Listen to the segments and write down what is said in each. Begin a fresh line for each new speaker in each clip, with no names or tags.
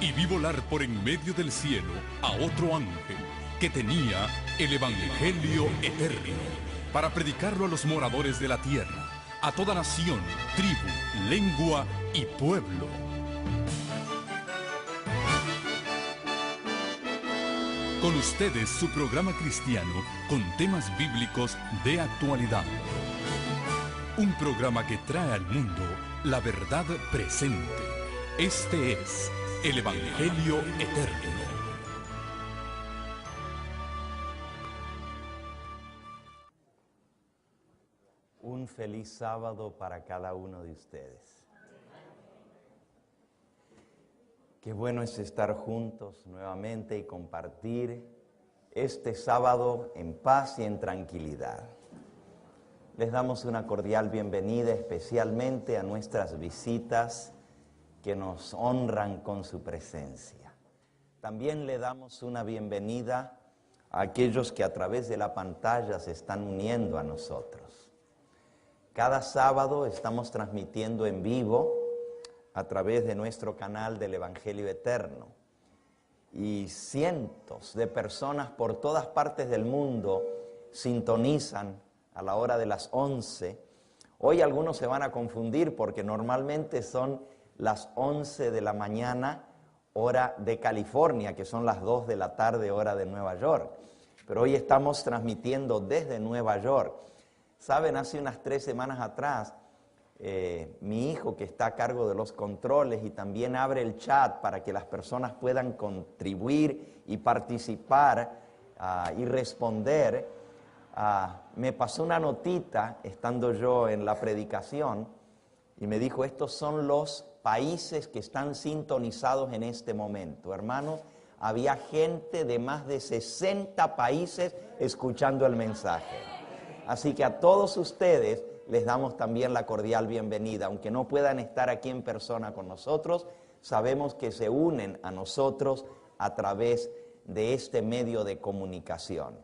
y vi volar por en medio del cielo a otro ángel que tenía el Evangelio eterno para predicarlo a los moradores de la tierra, a toda nación, tribu, lengua y pueblo. Con ustedes su programa cristiano con temas bíblicos de actualidad. Un programa que trae al mundo la verdad presente. Este es el Evangelio Eterno.
Un feliz sábado para cada uno de ustedes. Qué bueno es estar juntos nuevamente y compartir este sábado en paz y en tranquilidad. Les damos una cordial bienvenida especialmente a nuestras visitas que nos honran con su presencia. También le damos una bienvenida a aquellos que a través de la pantalla se están uniendo a nosotros. Cada sábado estamos transmitiendo en vivo a través de nuestro canal del Evangelio Eterno. Y cientos de personas por todas partes del mundo sintonizan a la hora de las 11. Hoy algunos se van a confundir porque normalmente son las 11 de la mañana, hora de California, que son las 2 de la tarde, hora de Nueva York. Pero hoy estamos transmitiendo desde Nueva York. Saben, hace unas 3 semanas atrás, mi hijo, que está a cargo de los controles y también abre el chat para que las personas puedan contribuir y participar y responder, me pasó una notita estando yo en la predicación y me dijo: estos son los países que están sintonizados en este momento. Hermanos, había gente de más de 60 países escuchando el mensaje. Así que a todos ustedes les damos también la cordial bienvenida. Aunque no puedan estar aquí en persona con nosotros, sabemos que se unen a nosotros a través de este medio de comunicación.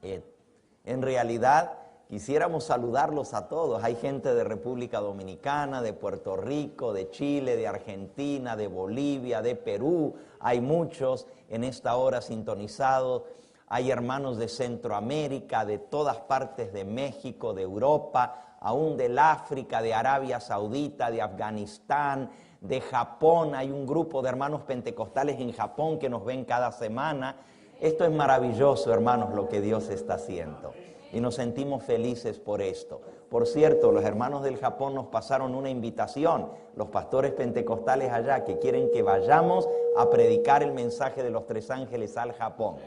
En realidad, quisiéramos saludarlos a todos. Hay gente de República Dominicana, de Puerto Rico, de Chile, de Argentina, de Bolivia, de Perú. Hay muchos en esta hora sintonizados. Hay hermanos de Centroamérica, de todas partes de México, de Europa, aún del África, de Arabia Saudita, de Afganistán, de Japón. Hay un grupo de hermanos pentecostales en Japón que nos ven cada semana. Esto es maravilloso, hermanos, lo que Dios está haciendo. Y nos sentimos felices por esto. Por cierto, los hermanos del Japón nos pasaron una invitación, los pastores pentecostales allá, que quieren que vayamos a predicar el mensaje de los 3 ángeles al Japón.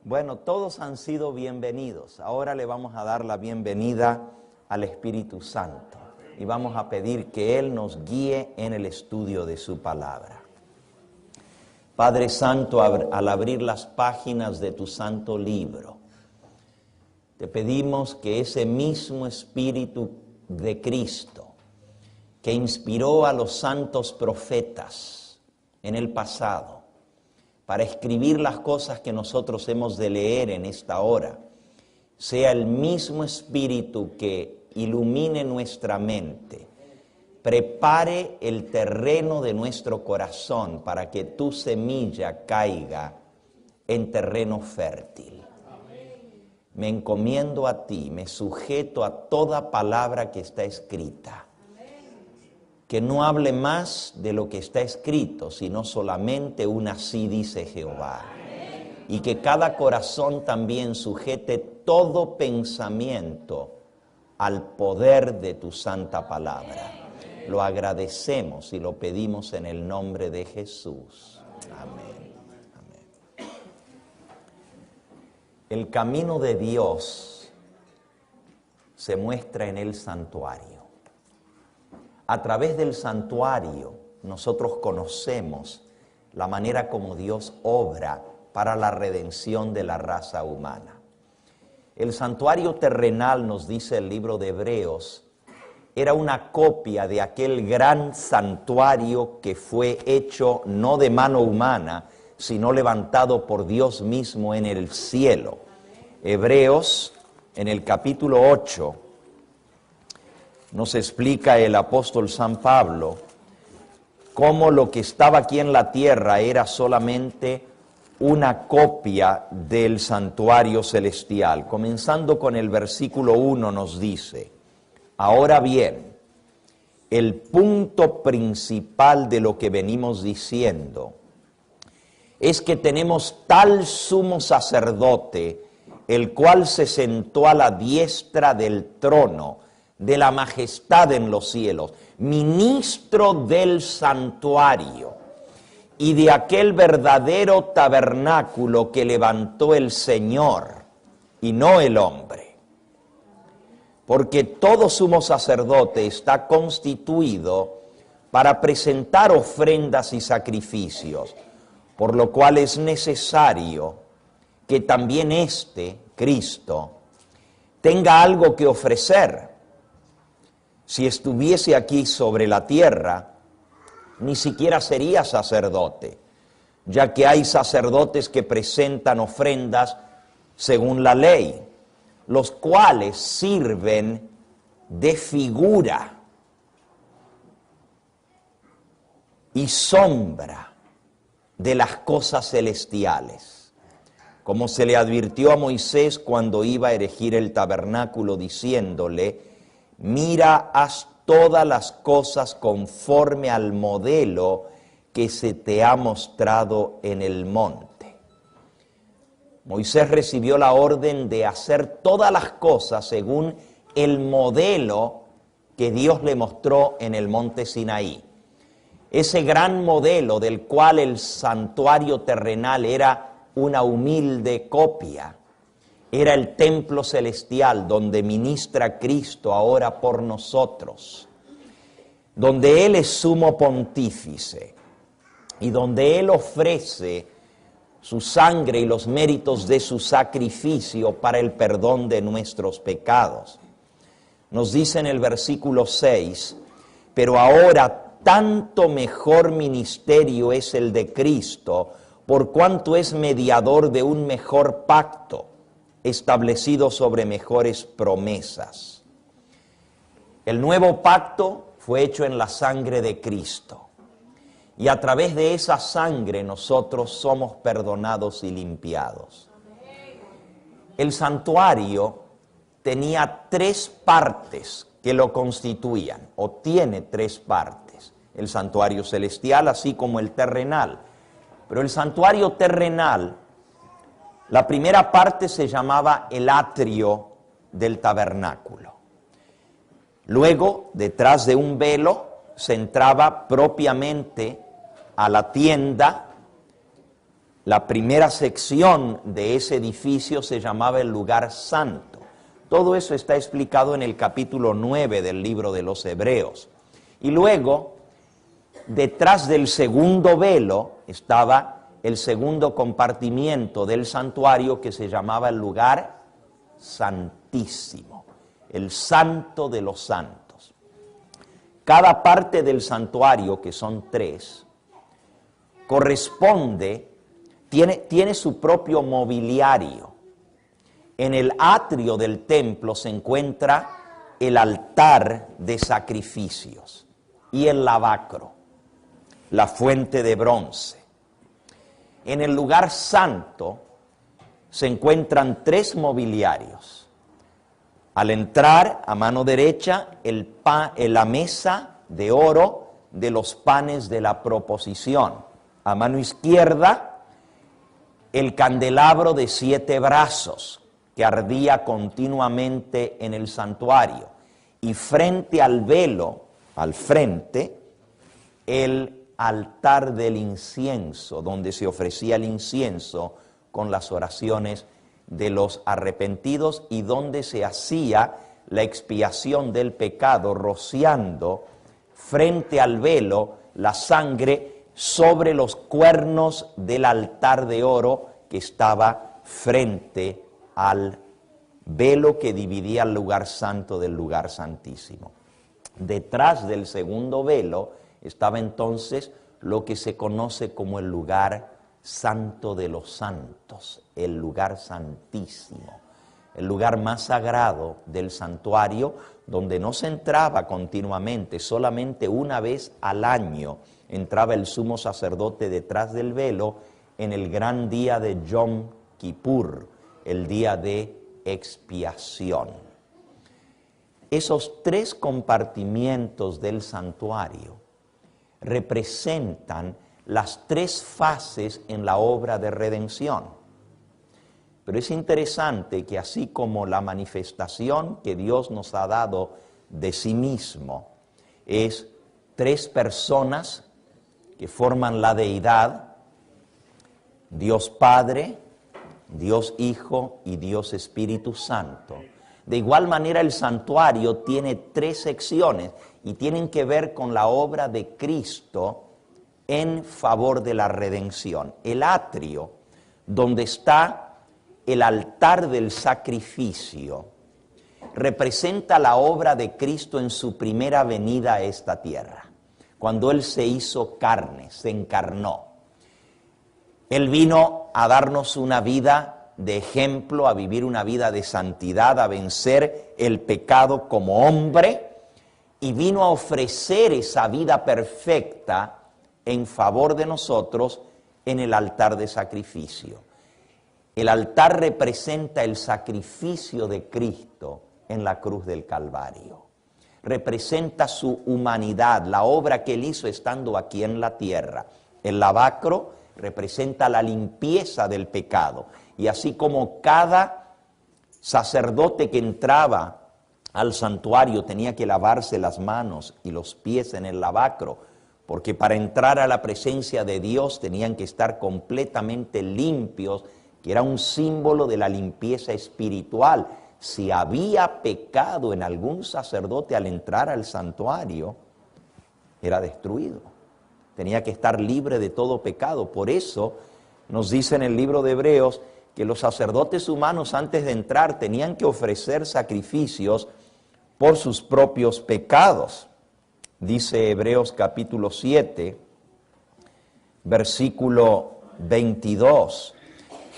Bueno, todos han sido bienvenidos. Ahora le vamos a dar la bienvenida al Espíritu Santo y vamos a pedir que Él nos guíe en el estudio de su palabra. Padre Santo, al abrir las páginas de tu santo libro, te pedimos que ese mismo Espíritu de Cristo que inspiró a los santos profetas en el pasado para escribir las cosas que nosotros hemos de leer en esta hora, sea el mismo Espíritu que ilumine nuestra mente, prepare el terreno de nuestro corazón para que tu semilla caiga en terreno fértil. Me encomiendo a ti, me sujeto a toda palabra que está escrita. Que no hable más de lo que está escrito, sino solamente un así dice Jehová. Y que cada corazón también sujete todo pensamiento al poder de tu santa palabra. Lo agradecemos y lo pedimos en el nombre de Jesús. Amén. Amén. El camino de Dios se muestra en el santuario. A través del santuario nosotros conocemos la manera como Dios obra para la redención de la raza humana. El santuario terrenal, nos dice el libro de Hebreos, era una copia de aquel gran santuario que fue hecho no de mano humana, sino levantado por Dios mismo en el cielo. Hebreos, en el capítulo 8, nos explica el apóstol San Pablo cómo lo que estaba aquí en la tierra era solamente una copia del santuario celestial. Comenzando con el versículo 1 nos dice: ahora bien, el punto principal de lo que venimos diciendo es que tenemos tal sumo sacerdote, el cual se sentó a la diestra del trono de la majestad en los cielos, ministro del santuario y de aquel verdadero tabernáculo que levantó el Señor y no el hombre. Porque todo sumo sacerdote está constituido para presentar ofrendas y sacrificios, por lo cual es necesario que también Cristo, tenga algo que ofrecer. Si estuviese aquí sobre la tierra, ni siquiera sería sacerdote, ya que hay sacerdotes que presentan ofrendas según la ley, los cuales sirven de figura y sombra de las cosas celestiales, como se le advirtió a Moisés cuando iba a erigir el tabernáculo, diciéndole: mira, haz todas las cosas conforme al modelo que se te ha mostrado en el monte. Moisés recibió la orden de hacer todas las cosas según el modelo que Dios le mostró en el monte Sinaí. Ese gran modelo del cual el santuario terrenal era una humilde copia, era el templo celestial donde ministra Cristo ahora por nosotros, donde Él es sumo pontífice y donde Él ofrece su sangre y los méritos de su sacrificio para el perdón de nuestros pecados. Nos dice en el versículo 6, pero ahora tanto mejor ministerio es el de Cristo, por cuanto es mediador de un mejor pacto, establecido sobre mejores promesas. El nuevo pacto fue hecho en la sangre de Cristo, y a través de esa sangre nosotros somos perdonados y limpiados. El santuario tenía 3 partes que lo constituían, o tiene 3 partes, el santuario celestial así como el terrenal. Pero el santuario terrenal, la primera parte se llamaba el atrio del tabernáculo. Luego, detrás de un velo, se entraba propiamente a la tienda. La primera sección de ese edificio se llamaba el lugar santo. Todo eso está explicado en el capítulo 9 del libro de los Hebreos. Y luego, detrás del segundo velo, estaba el segundo compartimiento del santuario que se llamaba el lugar santísimo, el santo de los santos. Cada parte del santuario, que son 3, corresponde, tiene su propio mobiliario. En el atrio del templo se encuentra el altar de sacrificios y el lavacro, la fuente de bronce. En el lugar santo se encuentran 3 mobiliarios. Al entrar, a mano derecha, la mesa de oro de los panes de la proposición. A mano izquierda, el candelabro de 7 brazos que ardía continuamente en el santuario. Y frente al velo, al frente, el altar del incienso, donde se ofrecía el incienso con las oraciones de los arrepentidos y donde se hacía la expiación del pecado, rociando frente al velo la sangre sobre los cuernos del altar de oro que estaba frente al velo que dividía el lugar santo del lugar santísimo. Detrás del segundo velo estaba entonces lo que se conoce como el lugar santo de los santos, el lugar santísimo, el lugar más sagrado del santuario, donde no se entraba continuamente, solamente una vez al año entraba el sumo sacerdote detrás del velo en el gran día de Yom Kippur, el día de expiación. Esos 3 compartimientos del santuario representan las 3 fases en la obra de redención. Pero es interesante que así como la manifestación que Dios nos ha dado de sí mismo es 3 personas que forman la deidad, Dios Padre, Dios Hijo y Dios Espíritu Santo. De igual manera el santuario tiene 3 secciones y tienen que ver con la obra de Cristo en favor de la redención. El atrio, donde está el altar del sacrificio, representa la obra de Cristo en su primera venida a esta tierra, cuando Él se hizo carne, se encarnó. Él vino a darnos una vida de ejemplo, a vivir una vida de santidad, a vencer el pecado como hombre, y vino a ofrecer esa vida perfecta en favor de nosotros en el altar de sacrificio. El altar representa el sacrificio de Cristo en la cruz del Calvario. Representa su humanidad, la obra que Él hizo estando aquí en la tierra. El lavacro representa la limpieza del pecado. Y así como cada sacerdote que entraba al santuario tenía que lavarse las manos y los pies en el lavacro, porque para entrar a la presencia de Dios tenían que estar completamente limpios, que era un símbolo de la limpieza espiritual. Si había pecado en algún sacerdote al entrar al santuario, era destruido. Tenía que estar libre de todo pecado. Por eso nos dice en el libro de Hebreos que los sacerdotes humanos antes de entrar tenían que ofrecer sacrificios por sus propios pecados. Dice Hebreos capítulo 7, versículo 22.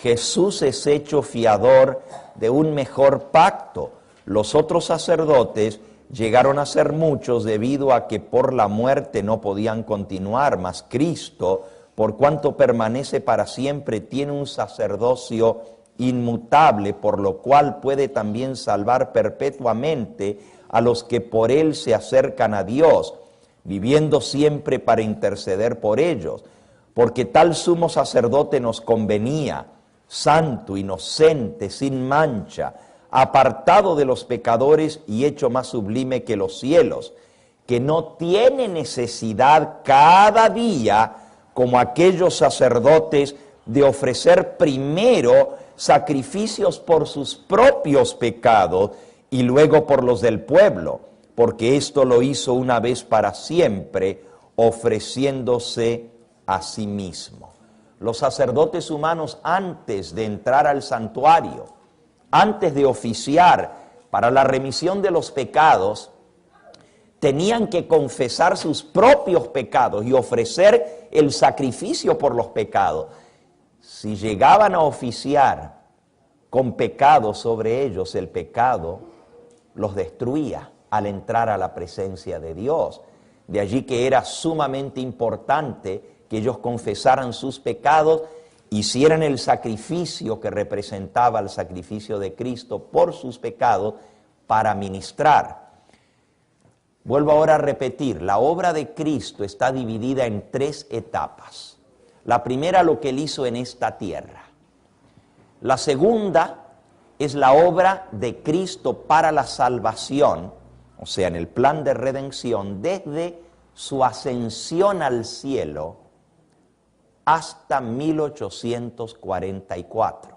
Jesús es hecho fiador de un mejor pacto. Los otros sacerdotes llegaron a ser muchos debido a que por la muerte no podían continuar, mas Cristo, por cuanto permanece para siempre, tiene un sacerdocio inmutable, por lo cual puede también salvar perpetuamente a los que por Él se acercan a Dios, viviendo siempre para interceder por ellos. Porque tal sumo sacerdote nos convenía, santo, inocente, sin mancha, apartado de los pecadores y hecho más sublime que los cielos, que no tiene necesidad cada día, como aquellos sacerdotes, de ofrecer primero sacrificios por sus propios pecados y luego por los del pueblo, porque esto lo hizo una vez para siempre, ofreciéndose a sí mismo. Los sacerdotes humanos, antes de entrar al santuario, antes de oficiar para la remisión de los pecados, tenían que confesar sus propios pecados y ofrecer el sacrificio por los pecados. Si llegaban a oficiar con pecado sobre ellos, el pecado los destruía al entrar a la presencia de Dios. De allí que era sumamente importante que ellos confesaran sus pecados, hicieran el sacrificio que representaba el sacrificio de Cristo por sus pecados para ministrar. Vuelvo ahora a repetir, la obra de Cristo está dividida en 3 etapas. La primera, lo que Él hizo en esta tierra. La segunda es la obra de Cristo para la salvación, o sea, en el plan de redención, desde su ascensión al cielo hasta 1844.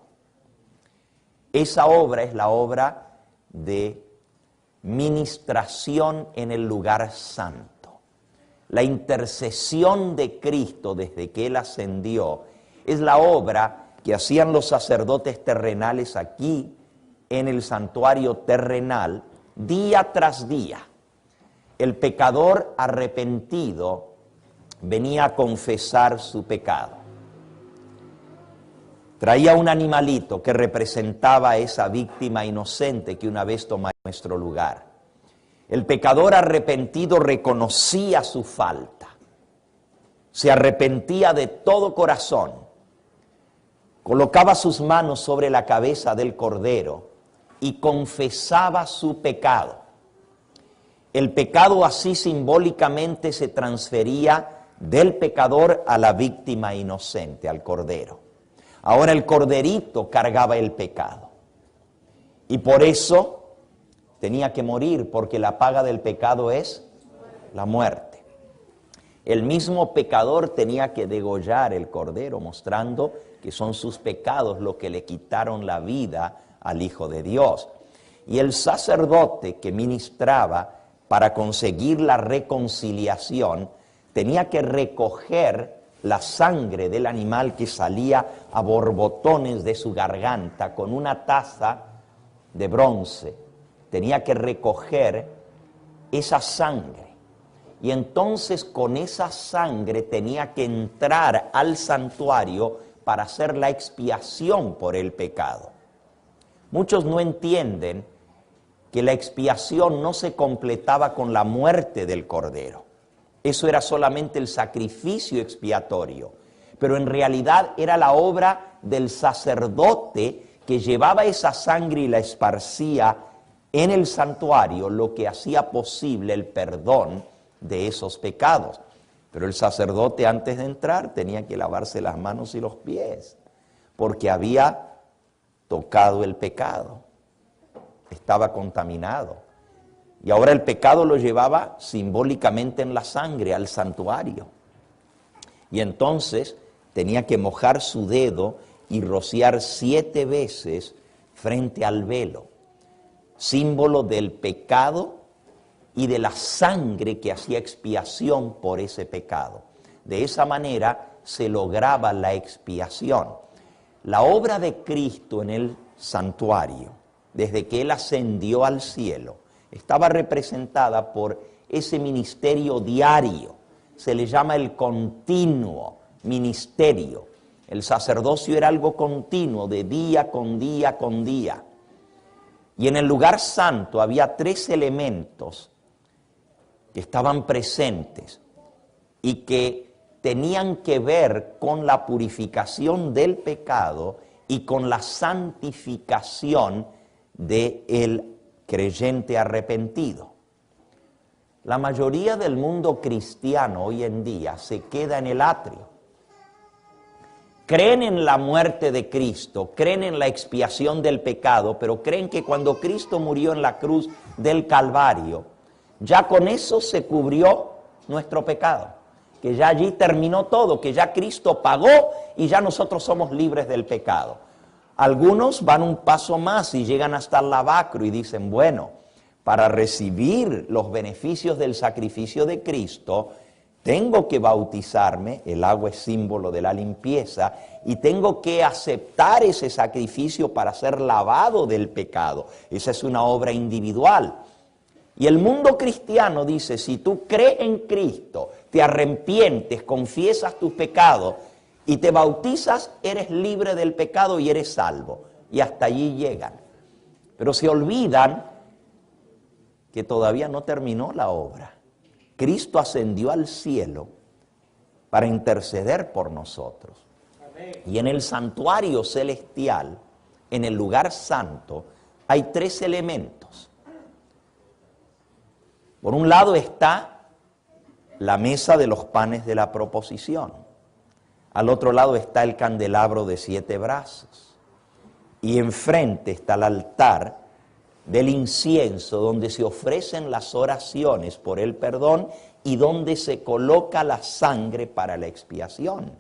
Esa obra es la obra de ministración en el lugar santo. La intercesión de Cristo desde que Él ascendió es la obra que hacían los sacerdotes terrenales aquí en el santuario terrenal día tras día. El pecador arrepentido venía a confesar su pecado. Traía un animalito que representaba a esa víctima inocente que una vez tomaría nuestro lugar. El pecador arrepentido reconocía su falta se arrepentía de todo corazón, colocaba sus manos sobre la cabeza del cordero y confesaba su pecado. El pecado así simbólicamente se transfería del pecador a la víctima inocente, al cordero. Ahora el corderito cargaba el pecado. Y por eso tenía que morir, porque la paga del pecado es la muerte. El mismo pecador tenía que degollar el cordero, mostrando que son sus pecados los que le quitaron la vida al Hijo de Dios. Y el sacerdote que ministraba para conseguir la reconciliación tenía que recoger la sangre del animal que salía a borbotones de su garganta con una taza de bronce. Tenía que recoger esa sangre. Y entonces con esa sangre tenía que entrar al santuario para hacer la expiación por el pecado. Muchos no entienden que la expiación no se completaba con la muerte del cordero. Eso era solamente el sacrificio expiatorio, pero en realidad era la obra del sacerdote que llevaba esa sangre y la esparcía en el santuario, lo que hacía posible el perdón de esos pecados. Pero el sacerdote antes de entrar tenía que lavarse las manos y los pies, porque había tocado el pecado, estaba contaminado. Y ahora el pecado lo llevaba simbólicamente en la sangre al santuario. Y entonces tenía que mojar su dedo y rociar 7 veces frente al velo, símbolo del pecado y de la sangre que hacía expiación por ese pecado. De esa manera se lograba la expiación. La obra de Cristo en el santuario, desde que Él ascendió al cielo, estaba representada por ese ministerio diario. Se le llama el continuo ministerio. El sacerdocio era algo continuo, de día con día con día. Y en el lugar santo había 3 elementos que estaban presentes y que tenían que ver con la purificación del pecado y con la santificación del creyente arrepentido. La mayoría del mundo cristiano hoy en día se queda en el atrio. Creen en la muerte de Cristo, creen en la expiación del pecado, pero creen que cuando Cristo murió en la cruz del Calvario, ya con eso se cubrió nuestro pecado, que ya allí terminó todo, que ya Cristo pagó y ya nosotros somos libres del pecado. Algunos van un paso más y llegan hasta el lavacro y dicen, bueno, para recibir los beneficios del sacrificio de Cristo, tengo que bautizarme, el agua es símbolo de la limpieza, y tengo que aceptar ese sacrificio para ser lavado del pecado. Esa es una obra individual. Y el mundo cristiano dice, si tú crees en Cristo, te arrepientes, confiesas tus pecados y te bautizas, eres libre del pecado y eres salvo. Y hasta allí llegan. Pero se olvidan que todavía no terminó la obra. Cristo ascendió al cielo para interceder por nosotros. Y en el santuario celestial, en el lugar santo, hay 3 elementos. Por un lado está la mesa de los panes de la proposición. Al otro lado está el candelabro de 7 brazos. Y enfrente está el altar del incienso, donde se ofrecen las oraciones por el perdón y donde se coloca la sangre para la expiación.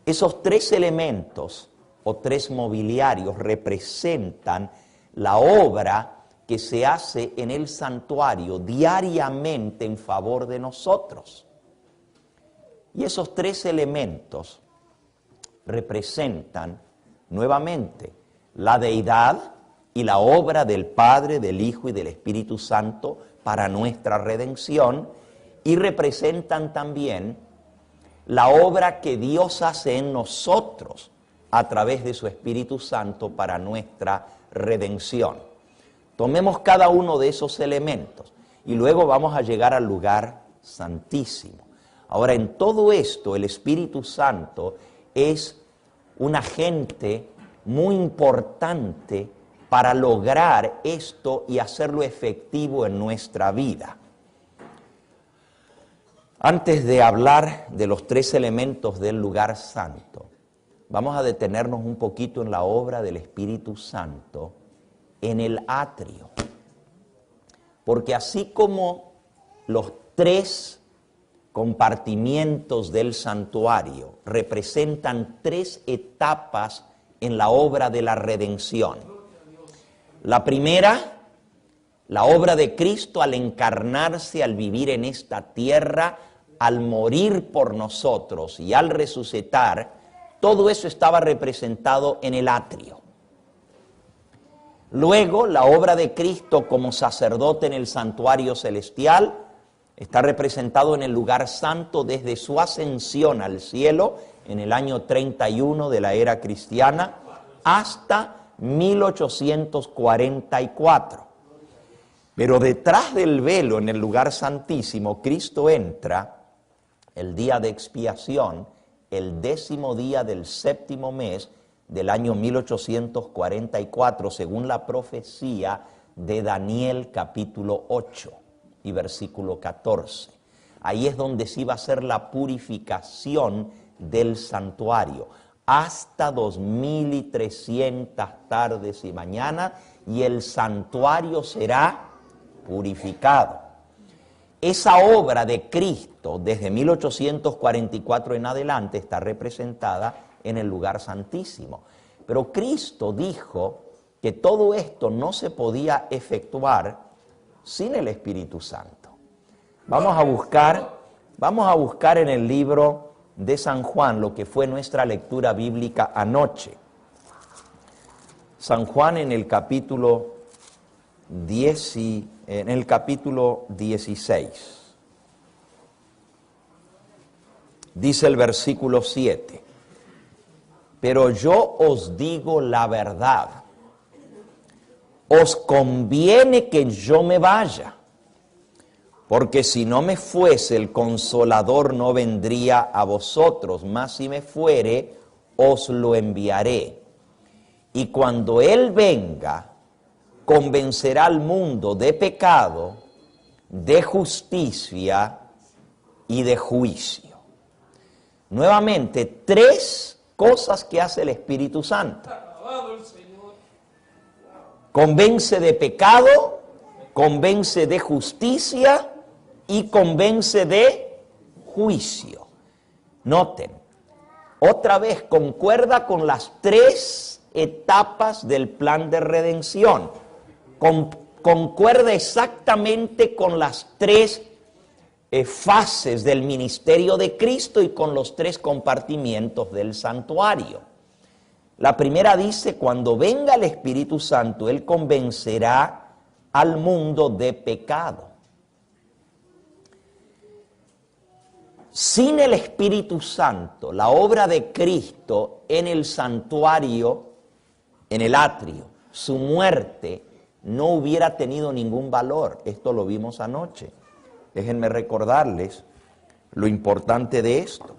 Esos 3 elementos o 3 mobiliarios representan la obra que se hace en el santuario diariamente en favor de nosotros. Y esos 3 elementos representan nuevamente la deidad y la obra del Padre, del Hijo y del Espíritu Santo para nuestra redención, y representan también la obra que Dios hace en nosotros a través de su Espíritu Santo para nuestra redención. Tomemos cada uno de esos elementos y luego vamos a llegar al lugar santísimo. Ahora, en todo esto, el Espíritu Santo es un agente muy importante para lograr esto y hacerlo efectivo en nuestra vida. Antes de hablar de los 3 elementos del lugar santo, vamos a detenernos un poquito en la obra del Espíritu Santo en el atrio. Porque así como los 3 compartimientos del santuario representan 3 etapas en la obra de la redención. La primera, la obra de Cristo al encarnarse, al vivir en esta tierra, al morir por nosotros y al resucitar, todo eso estaba representado en el atrio. Luego, la obra de Cristo como sacerdote en el santuario celestial está representado en el lugar santo desde su ascensión al cielo en el año 31 de la era cristiana hasta 1844. Pero detrás del velo en el lugar santísimo, Cristo entra el día de expiación, el 10º día del 7º mes del año 1844, según la profecía de Daniel capítulo 8 y versículo 14. Ahí es donde se iba a hacer la purificación del santuario, hasta 2300 tardes y mañanas, y el santuario será purificado. Esa obra de Cristo, desde 1844 en adelante, está representada en el lugar santísimo. Pero Cristo dijo que todo esto no se podía efectuar sin el Espíritu Santo. Vamos a buscar en el libro de San Juan lo que fue nuestra lectura bíblica anoche. San Juan en el capítulo 16. Dice el versículo 7. Pero yo os digo la verdad. Os conviene que yo me vaya, porque si no me fuese, el Consolador no vendría a vosotros, mas si me fuere, os lo enviaré. Y cuando Él venga, convencerá al mundo de pecado, de justicia y de juicio. Nuevamente, 3 cosas que hace el Espíritu Santo. Convence de pecado, convence de justicia y convence de juicio. Noten, otra vez concuerda con las 3 etapas del plan de redención. Concuerda exactamente con las 3 fases del ministerio de Cristo y con los 3 compartimientos del santuario. La primera dice, cuando venga el Espíritu Santo, Él convencerá al mundo de pecado. Sin el Espíritu Santo, la obra de Cristo en el santuario, en el atrio, su muerte no hubiera tenido ningún valor. Esto lo vimos anoche. Déjenme recordarles lo importante de esto.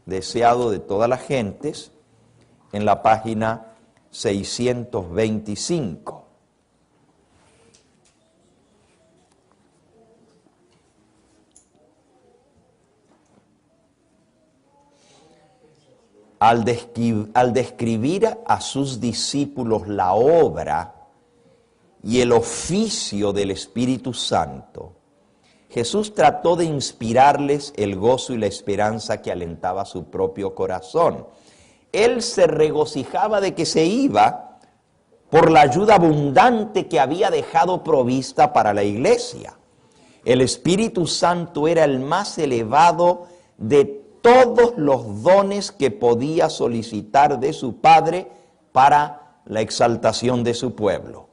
Deseado de todas las gentes, en la página 625. Al describir a sus discípulos la obra y el oficio del Espíritu Santo, Jesús trató de inspirarles el gozo y la esperanza que alentaba su propio corazón. Él se regocijaba de que se iba por la ayuda abundante que había dejado provista para la iglesia. El Espíritu Santo era el más elevado de todos los dones que podía solicitar de su Padre para la exaltación de su pueblo.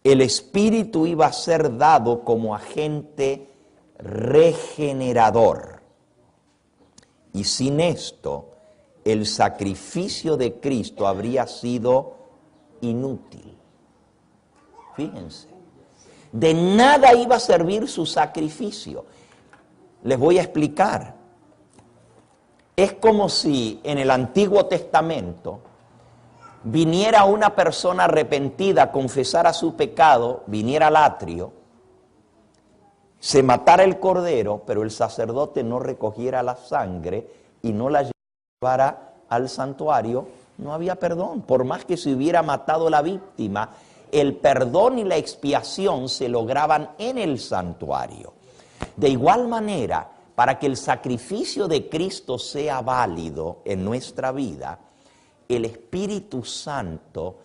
El Espíritu iba a ser dado como agente regenerador. Y sin esto, el sacrificio de Cristo habría sido inútil. Fíjense, de nada iba a servir su sacrificio. Les voy a explicar. Es como si en el Antiguo Testamento viniera una persona arrepentida, confesara su pecado, viniera al atrio, se matara el cordero, pero el sacerdote no recogiera la sangre y no la llevara al santuario, no había perdón. Por más que se hubiera matado la víctima, el perdón y la expiación se lograban en el santuario. De igual manera, para que el sacrificio de Cristo sea válido en nuestra vida, el Espíritu Santo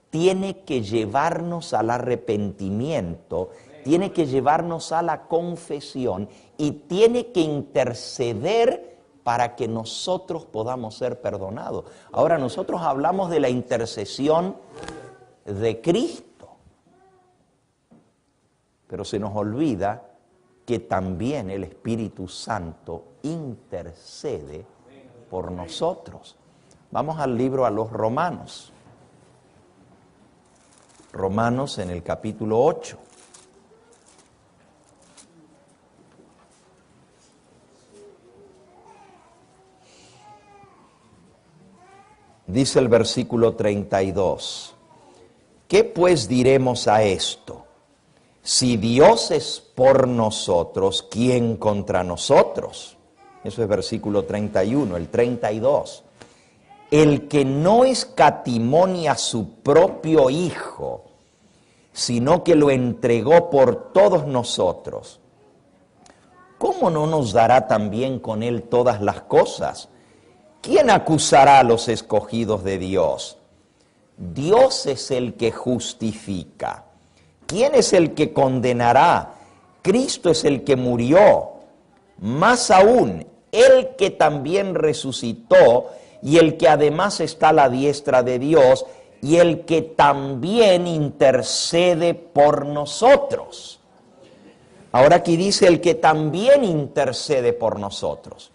tiene que llevarnos al arrepentimiento, tiene que llevarnos a la confesión y tiene que interceder para que nosotros podamos ser perdonados. Ahora, nosotros hablamos de la intercesión de Cristo, pero se nos olvida que también el Espíritu Santo intercede por nosotros. Vamos al libro a los Romanos. Romanos en el capítulo 8. Dice el versículo 32. ¿Qué pues diremos a esto? Si Dios es por nosotros, ¿quién contra nosotros? Eso es versículo 31, el 32. El que no escatimó ni a su propio Hijo, sino que lo entregó por todos nosotros, ¿cómo no nos dará también con Él todas las cosas? ¿Quién acusará a los escogidos de Dios? Dios es el que justifica. ¿Quién es el que condenará? Cristo es el que murió. Más aún, el que también resucitó y el que además está a la diestra de Dios y el que también intercede por nosotros. Ahora aquí dice el que también intercede por nosotros.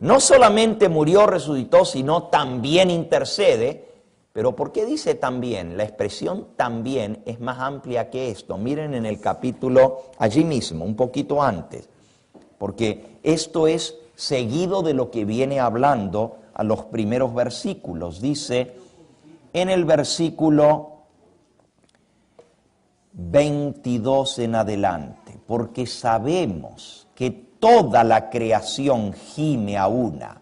No solamente murió, resucitó, sino también intercede. Pero ¿por qué dice también? La expresión también es más amplia que esto. Miren en el capítulo, allí mismo, un poquito antes. Porque esto es seguido de lo que viene hablando a los primeros versículos. Dice en el versículo 22 en adelante, porque sabemos que toda la creación gime a una,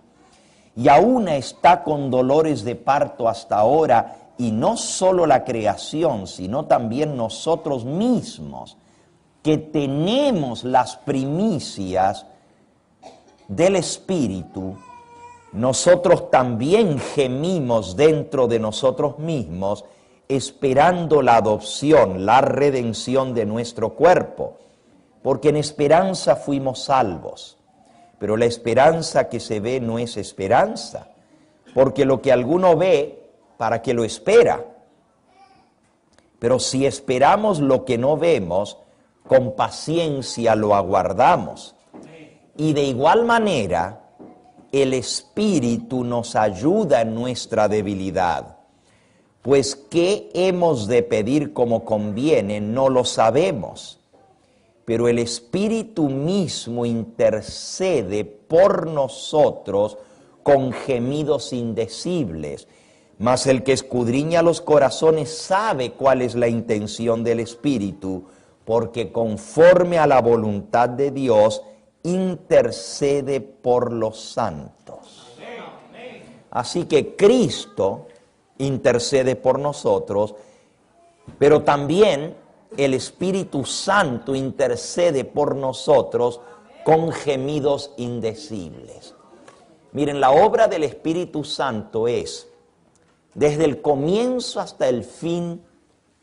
y a una está con dolores de parto hasta ahora, y no solo la creación, sino también nosotros mismos, que tenemos las primicias del Espíritu, nosotros también gemimos dentro de nosotros mismos, esperando la adopción, la redención de nuestro cuerpo, porque en esperanza fuimos salvos. Pero la esperanza que se ve no es esperanza, porque lo que alguno ve, ¿para qué lo espera? Pero si esperamos lo que no vemos, con paciencia lo aguardamos. Y de igual manera, el Espíritu nos ayuda en nuestra debilidad. Pues qué hemos de pedir como conviene, no lo sabemos. Pero el Espíritu mismo intercede por nosotros con gemidos indecibles. Mas el que escudriña los corazones sabe cuál es la intención del Espíritu, porque conforme a la voluntad de Dios, intercede por los santos. Así que Cristo intercede por nosotros, pero también el Espíritu Santo intercede por nosotros con gemidos indecibles. Miren, la obra del Espíritu Santo es desde el comienzo hasta el fin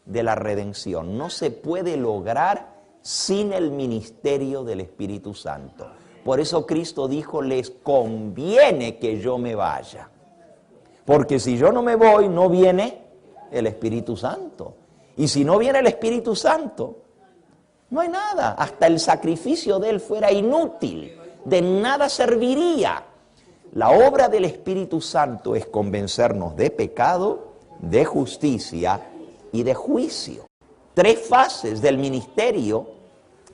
de la redención. No se puede lograr sin el ministerio del Espíritu Santo. Por eso Cristo dijo, les conviene que yo me vaya. Porque si yo no me voy, no viene el Espíritu Santo. Y si no viene el Espíritu Santo, no hay nada. Hasta el sacrificio de Él fuera inútil. De nada serviría. La obra del Espíritu Santo es convencernos de pecado, de justicia y de juicio. 3 fases del ministerio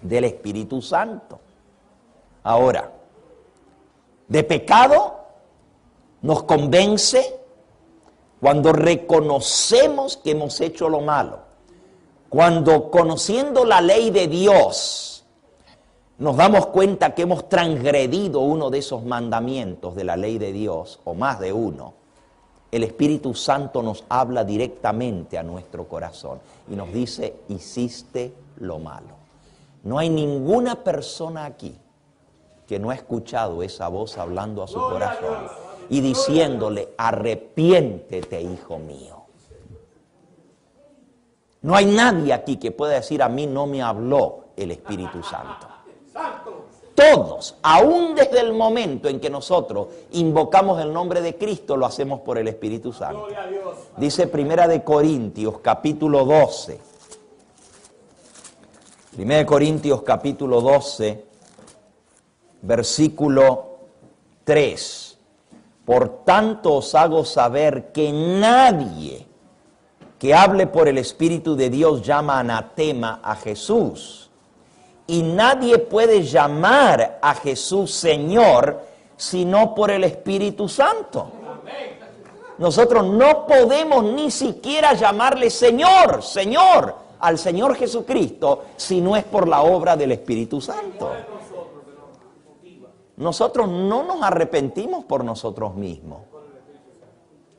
del Espíritu Santo. Ahora, de pecado nos convence cuando reconocemos que hemos hecho lo malo. Cuando, conociendo la ley de Dios, nos damos cuenta que hemos transgredido uno de esos mandamientos de la ley de Dios, o más de uno, el Espíritu Santo nos habla directamente a nuestro corazón y nos dice, hiciste lo malo. No hay ninguna persona aquí que no ha escuchado esa voz hablando a su corazón y diciéndole, arrepiéntete, hijo mío. No hay nadie aquí que pueda decir, a mí no me habló el Espíritu Santo. Todos, aún desde el momento en que nosotros invocamos el nombre de Cristo, lo hacemos por el Espíritu Santo. Dice Primera de Corintios, capítulo 12. Primera de Corintios, capítulo 12, versículo 3. Por tanto os hago saber que nadie que hable por el Espíritu de Dios llama anatema a Jesús. Y nadie puede llamar a Jesús Señor sino por el Espíritu Santo. Nosotros no podemos ni siquiera llamarle Señor, Señor, al Señor Jesucristo si no es por la obra del Espíritu Santo. Nosotros no nos arrepentimos por nosotros mismos.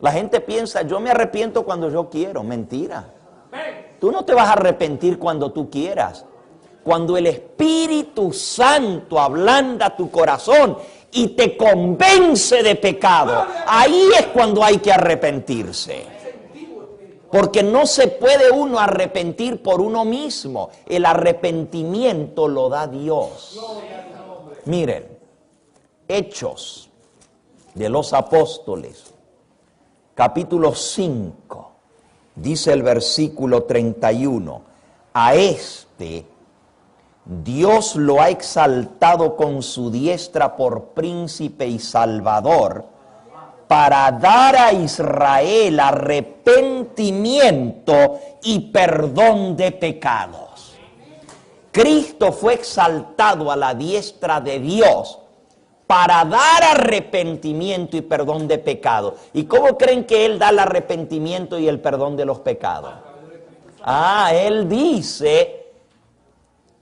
La gente piensa, yo me arrepiento cuando yo quiero. Mentira. Tú no te vas a arrepentir cuando tú quieras. Cuando el Espíritu Santo ablanda tu corazón y te convence de pecado, ahí es cuando hay que arrepentirse. Porque no se puede uno arrepentir por uno mismo. El arrepentimiento lo da Dios. Miren, Hechos de los Apóstoles, capítulo 5, dice el versículo 31, a este Dios lo ha exaltado con su diestra por príncipe y salvador, para dar a Israel arrepentimiento y perdón de pecados. Cristo fue exaltado a la diestra de Dios para dar arrepentimiento y perdón de pecados. ¿Y cómo creen que Él da el arrepentimiento y el perdón de los pecados? Él dice,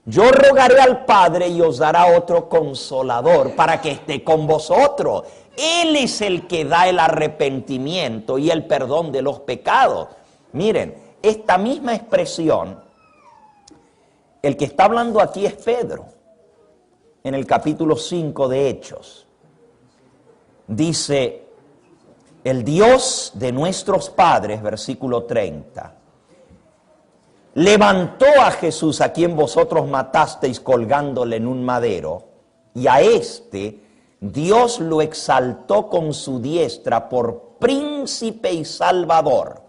yo rogaré al Padre y os dará otro consolador para que esté con vosotros. Él es el que da el arrepentimiento y el perdón de los pecados. Miren, esta misma expresión, el que está hablando aquí es Pedro, en el capítulo 5 de Hechos. Dice, el Dios de nuestros padres, versículo 30, levantó a Jesús, a quien vosotros matasteis colgándole en un madero, y a este Dios lo exaltó con su diestra por príncipe y salvador,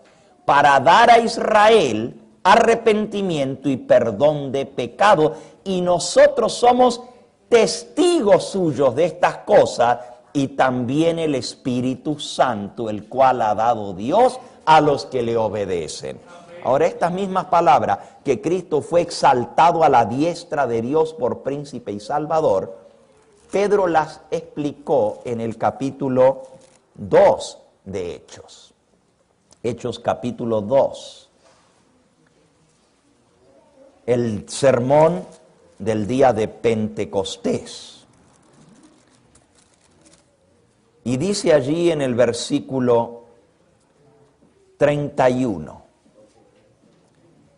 para dar a Israel arrepentimiento y perdón de pecado. Y nosotros somos testigos suyos de estas cosas, y también el Espíritu Santo, el cual ha dado Dios a los que le obedecen. Ahora, estas mismas palabras, que Cristo fue exaltado a la diestra de Dios por príncipe y salvador, Pedro las explicó en el capítulo 2 de Hechos. Hechos capítulo 2. El sermón del día de Pentecostés. Y dice allí en el versículo 31,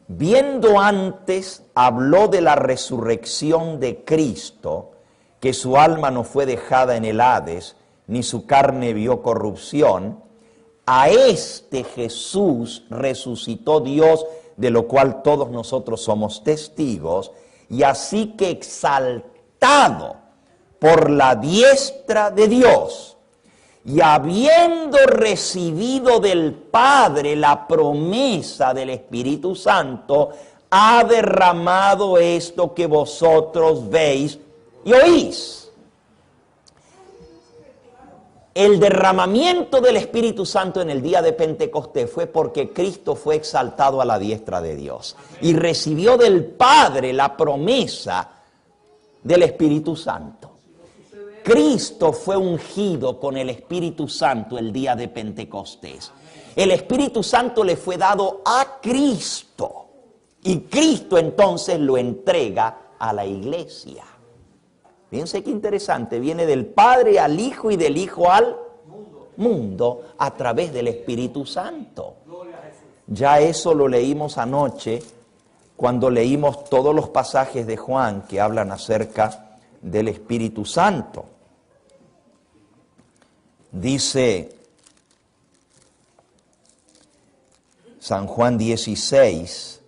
viendo antes, habló de la resurrección de Cristo, que su alma no fue dejada en el Hades, ni su carne vio corrupción. A este Jesús resucitó Dios, de lo cual todos nosotros somos testigos, y así que exaltado por la diestra de Dios, y habiendo recibido del Padre la promesa del Espíritu Santo, ha derramado esto que vosotros veis y oís. El derramamiento del Espíritu Santo en el día de Pentecostés fue porque Cristo fue exaltado a la diestra de Dios y recibió del Padre la promesa del Espíritu Santo. Cristo fue ungido con el Espíritu Santo el día de Pentecostés. El Espíritu Santo le fue dado a Cristo y Cristo entonces lo entrega a la iglesia. Fíjense qué interesante, viene del Padre al Hijo y del Hijo al mundo a través del Espíritu Santo. Ya eso lo leímos anoche cuando leímos todos los pasajes de Juan que hablan acerca del Espíritu Santo. Dice San Juan 16,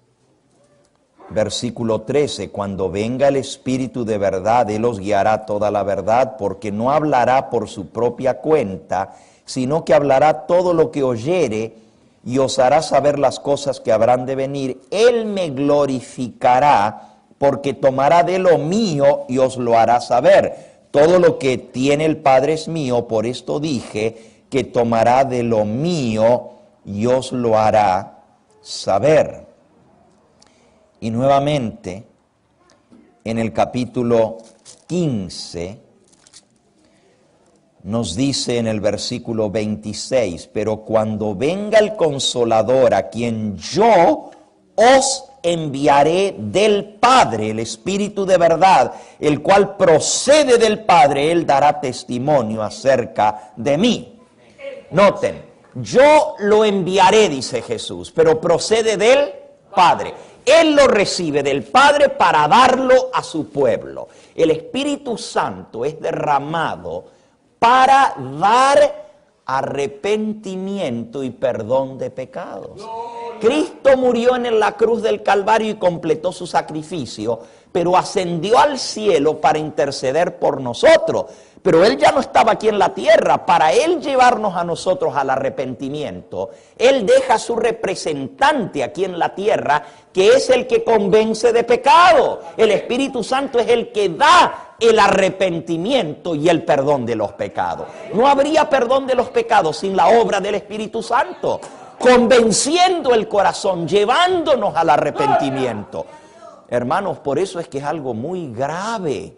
versículo 13, cuando venga el Espíritu de verdad, Él os guiará toda la verdad, porque no hablará por su propia cuenta, sino que hablará todo lo que oyere y os hará saber las cosas que habrán de venir. Él me glorificará, porque tomará de lo mío y os lo hará saber. Todo lo que tiene el Padre es mío, por esto dije que tomará de lo mío y os lo hará saber. Y nuevamente, en el capítulo 15, nos dice en el versículo 26, pero cuando venga el Consolador, a quien yo os enviaré del Padre, el Espíritu de verdad, el cual procede del Padre, Él dará testimonio acerca de mí. Noten, yo lo enviaré, dice Jesús, pero procede del Padre. Él lo recibe del Padre para darlo a su pueblo. El Espíritu Santo es derramado para dar arrepentimiento y perdón de pecados. Cristo murió en la cruz del Calvario y completó su sacrificio, pero ascendió al cielo para interceder por nosotros. Pero Él ya no estaba aquí en la tierra. Para Él llevarnos a nosotros al arrepentimiento, Él deja a su representante aquí en la tierra, que es el que convence de pecado. El Espíritu Santo es el que da el arrepentimiento y el perdón de los pecados. No habría perdón de los pecados sin la obra del Espíritu Santo, convenciendo el corazón, llevándonos al arrepentimiento. Hermanos, por eso es que es algo muy grave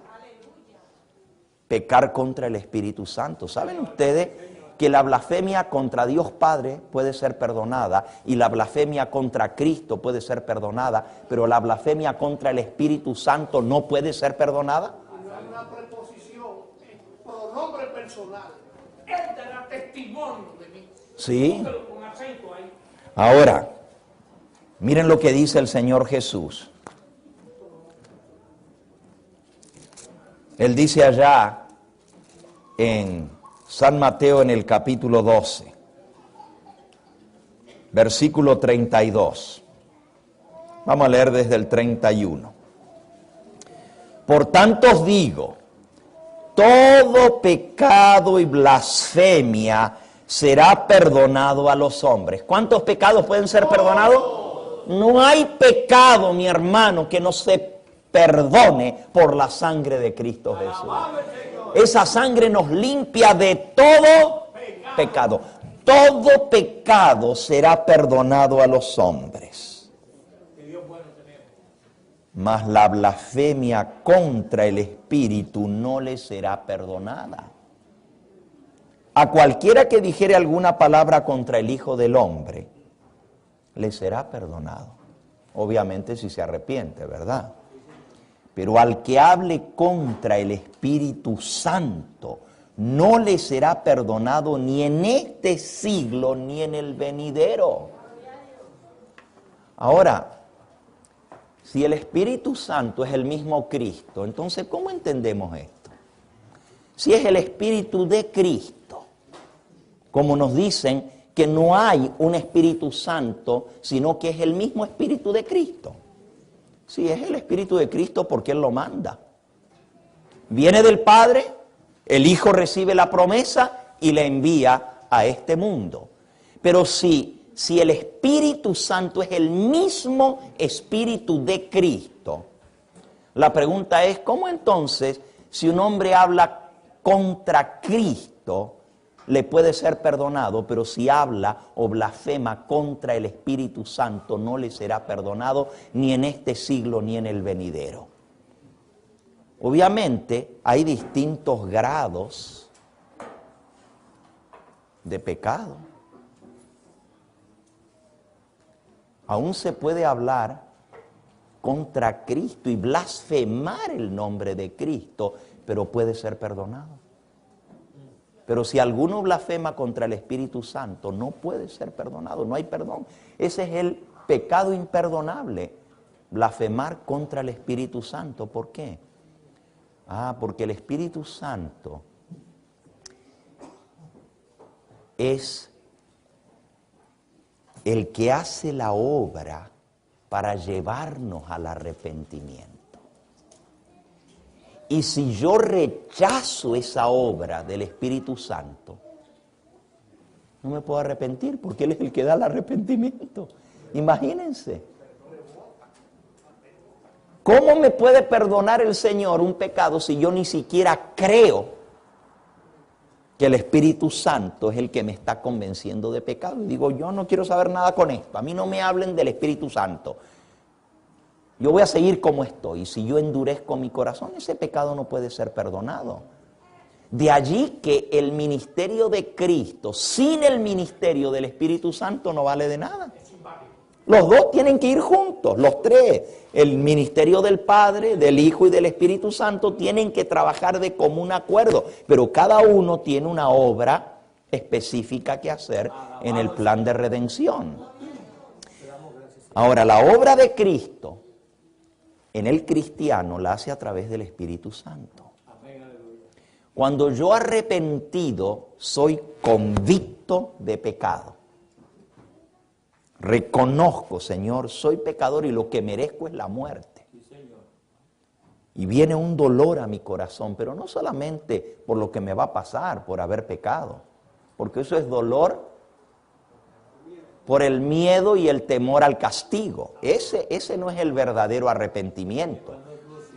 pecar contra el Espíritu Santo. ¿Saben ustedes que la blasfemia contra Dios Padre puede ser perdonada y la blasfemia contra Cristo puede ser perdonada, pero la blasfemia contra el Espíritu Santo no puede ser perdonada?
Hay una preposición, pronombre personal. Él dará testimonio de mí.
Sí. Ahora, miren lo que dice el Señor Jesús. Él dice allá en San Mateo en el capítulo 12, versículo 32. Vamos a leer desde el 31. Por tanto os digo, todo pecado y blasfemia será perdonado a los hombres. ¿Cuántos pecados pueden ser perdonados? No hay pecado, mi hermano, que no se perdone por la sangre de Cristo Jesús. Esa sangre nos limpia de todo pecado. Todo pecado será perdonado a los hombres. Mas la blasfemia contra el Espíritu no le será perdonada. A cualquiera que dijere alguna palabra contra el Hijo del Hombre, le será perdonado. Obviamente si se arrepiente, ¿verdad? Pero al que hable contra el Espíritu Santo, no le será perdonado ni en este siglo ni en el venidero. Ahora, si el Espíritu Santo es el mismo Cristo, entonces ¿cómo entendemos esto? Si es el Espíritu de Cristo, como nos dicen que no hay un Espíritu Santo, sino que es el mismo Espíritu de Cristo. Si es el Espíritu de Cristo, porque Él lo manda. Viene del Padre, el Hijo recibe la promesa y la envía a este mundo. Pero si el Espíritu Santo es el mismo Espíritu de Cristo, la pregunta es, ¿cómo entonces, si un hombre habla contra Cristo, le puede ser perdonado, pero si habla o blasfema contra el Espíritu Santo, no le será perdonado ni en este siglo ni en el venidero? Obviamente hay distintos grados de pecado. Aún se puede hablar contra Cristo y blasfemar el nombre de Cristo, pero puede ser perdonado. Pero si alguno blasfema contra el Espíritu Santo, no puede ser perdonado, no hay perdón. Ese es el pecado imperdonable, blasfemar contra el Espíritu Santo. ¿Por qué? Porque el Espíritu Santo es el que hace la obra para llevarnos al arrepentimiento. Y si yo rechazo esa obra del Espíritu Santo, no me puedo arrepentir porque Él es el que da el arrepentimiento. Imagínense. ¿Cómo me puede perdonar el Señor un pecado si yo ni siquiera creo que el Espíritu Santo es el que me está convenciendo de pecado? Y digo, yo no quiero saber nada con esto. A mí no me hablen del Espíritu Santo. Yo voy a seguir como estoy. Y si yo endurezco mi corazón, ese pecado no puede ser perdonado. De allí que el ministerio de Cristo, sin el ministerio del Espíritu Santo, no vale de nada. Los dos tienen que ir juntos, los tres. El ministerio del Padre, del Hijo y del Espíritu Santo tienen que trabajar de común acuerdo. Pero cada uno tiene una obra específica que hacer en el plan de redención. Ahora, la obra de Cristo en el cristiano la hace a través del Espíritu Santo. Cuando yo arrepentido soy convicto de pecado. Reconozco, Señor, soy pecador y lo que merezco es la muerte. Y viene un dolor a mi corazón, pero no solamente por lo que me va a pasar por haber pecado, porque eso es dolor por el miedo y el temor al castigo. Ese no es el verdadero arrepentimiento.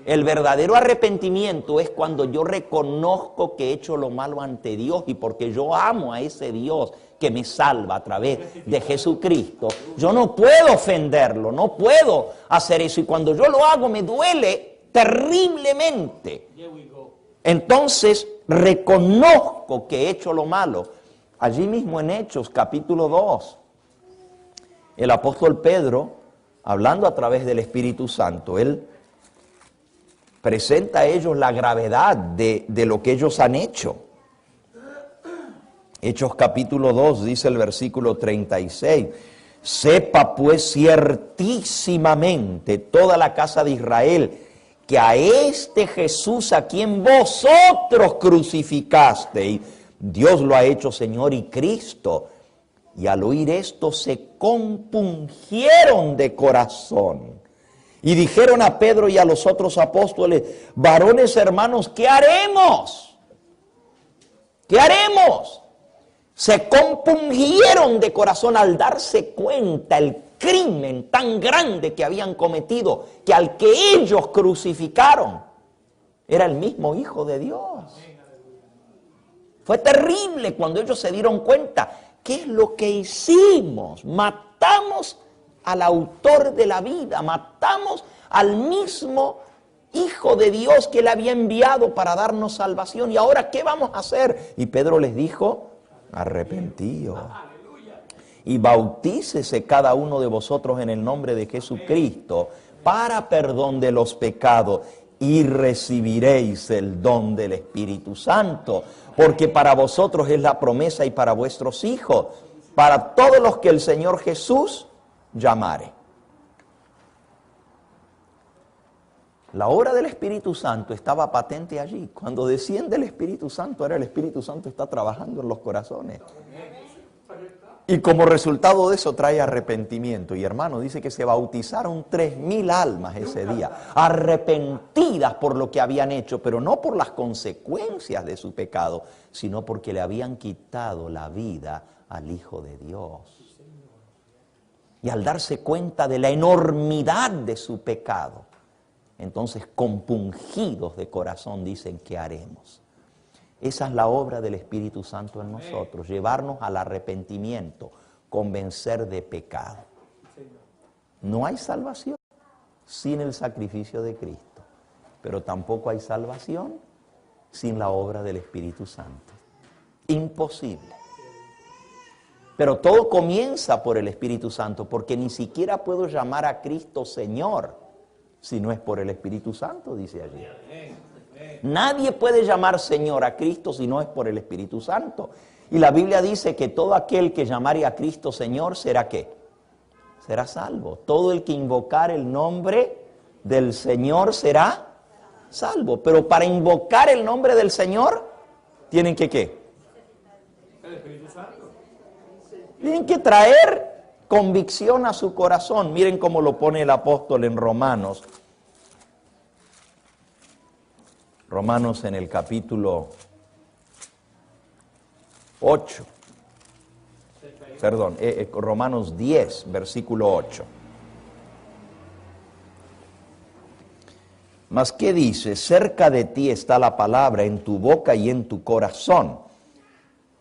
El verdadero arrepentimiento es cuando yo reconozco que he hecho lo malo ante Dios y porque yo amo a ese Dios que me salva a través de Jesucristo, yo no puedo ofenderlo, no puedo hacer eso. Y cuando yo lo hago me duele terriblemente. Entonces reconozco que he hecho lo malo. Allí mismo en Hechos capítulo 2, el apóstol Pedro, hablando a través del Espíritu Santo, él presenta a ellos la gravedad de lo que ellos han hecho. Hechos capítulo 2, dice el versículo 36, sepa pues ciertísimamente toda la casa de Israel que a este Jesús a quien vosotros crucificasteis, Dios lo ha hecho Señor y Cristo. Y al oír esto se compungieron de corazón. Y dijeron a Pedro y a los otros apóstoles, varones hermanos, ¿qué haremos? ¿Qué haremos? Se compungieron de corazón al darse cuenta el crimen tan grande que habían cometido, que al que ellos crucificaron era el mismo Hijo de Dios. Fue terrible cuando ellos se dieron cuenta. ¿Qué es lo que hicimos? Matamos al autor de la vida, matamos al mismo Hijo de Dios que Él había enviado para darnos salvación. ¿Y ahora qué vamos a hacer? Y Pedro les dijo, arrepentíos y bautícese cada uno de vosotros en el nombre de Jesucristo para perdón de los pecados y recibiréis el don del Espíritu Santo, porque para vosotros es la promesa y para vuestros hijos, para todos los que el Señor Jesús llamare. La obra del Espíritu Santo estaba patente allí. Cuando desciende el Espíritu Santo, ahora el Espíritu Santo está trabajando en los corazones. Y como resultado de eso trae arrepentimiento. Y hermano, dice que se bautizaron 3,000 almas ese día, arrepentidas por lo que habían hecho, pero no por las consecuencias de su pecado, sino porque le habían quitado la vida al Hijo de Dios. Y al darse cuenta de la enormidad de su pecado, entonces compungidos de corazón dicen, ¿qué haremos? Esa es la obra del Espíritu Santo en nosotros, llevarnos al arrepentimiento, convencer de pecado. No hay salvación sin el sacrificio de Cristo. Pero tampoco hay salvación sin la obra del Espíritu Santo. Imposible. Pero todo comienza por el Espíritu Santo, porque ni siquiera puedo llamar a Cristo Señor si no es por el Espíritu Santo, dice allí. Nadie puede llamar Señor a Cristo si no es por el Espíritu Santo. Y la Biblia dice que todo aquel que llamare a Cristo Señor, ¿será qué? Será salvo. Todo el que invocar el nombre del Señor será salvo. Pero para invocar el nombre del Señor, ¿tienen que qué?
El Espíritu Santo.
Tienen que traer convicción a su corazón. Miren cómo lo pone el apóstol en Romanos. Romanos en el capítulo 8. Perdón, Romanos 10, versículo 8. Mas, ¿qué dice? Cerca de ti está la palabra, en tu boca y en tu corazón.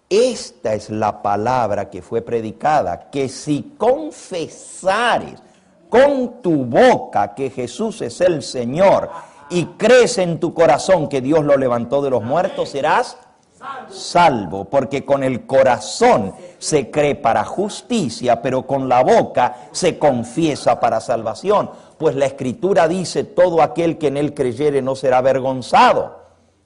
Esta es la palabra que fue predicada, que si confesares con tu boca que Jesús es el Señor y crees en tu corazón que Dios lo levantó de los muertos, serás salvo. Porque con el corazón se cree para justicia, pero con la boca se confiesa para salvación. Pues la Escritura dice, todo aquel que en él creyere no será avergonzado.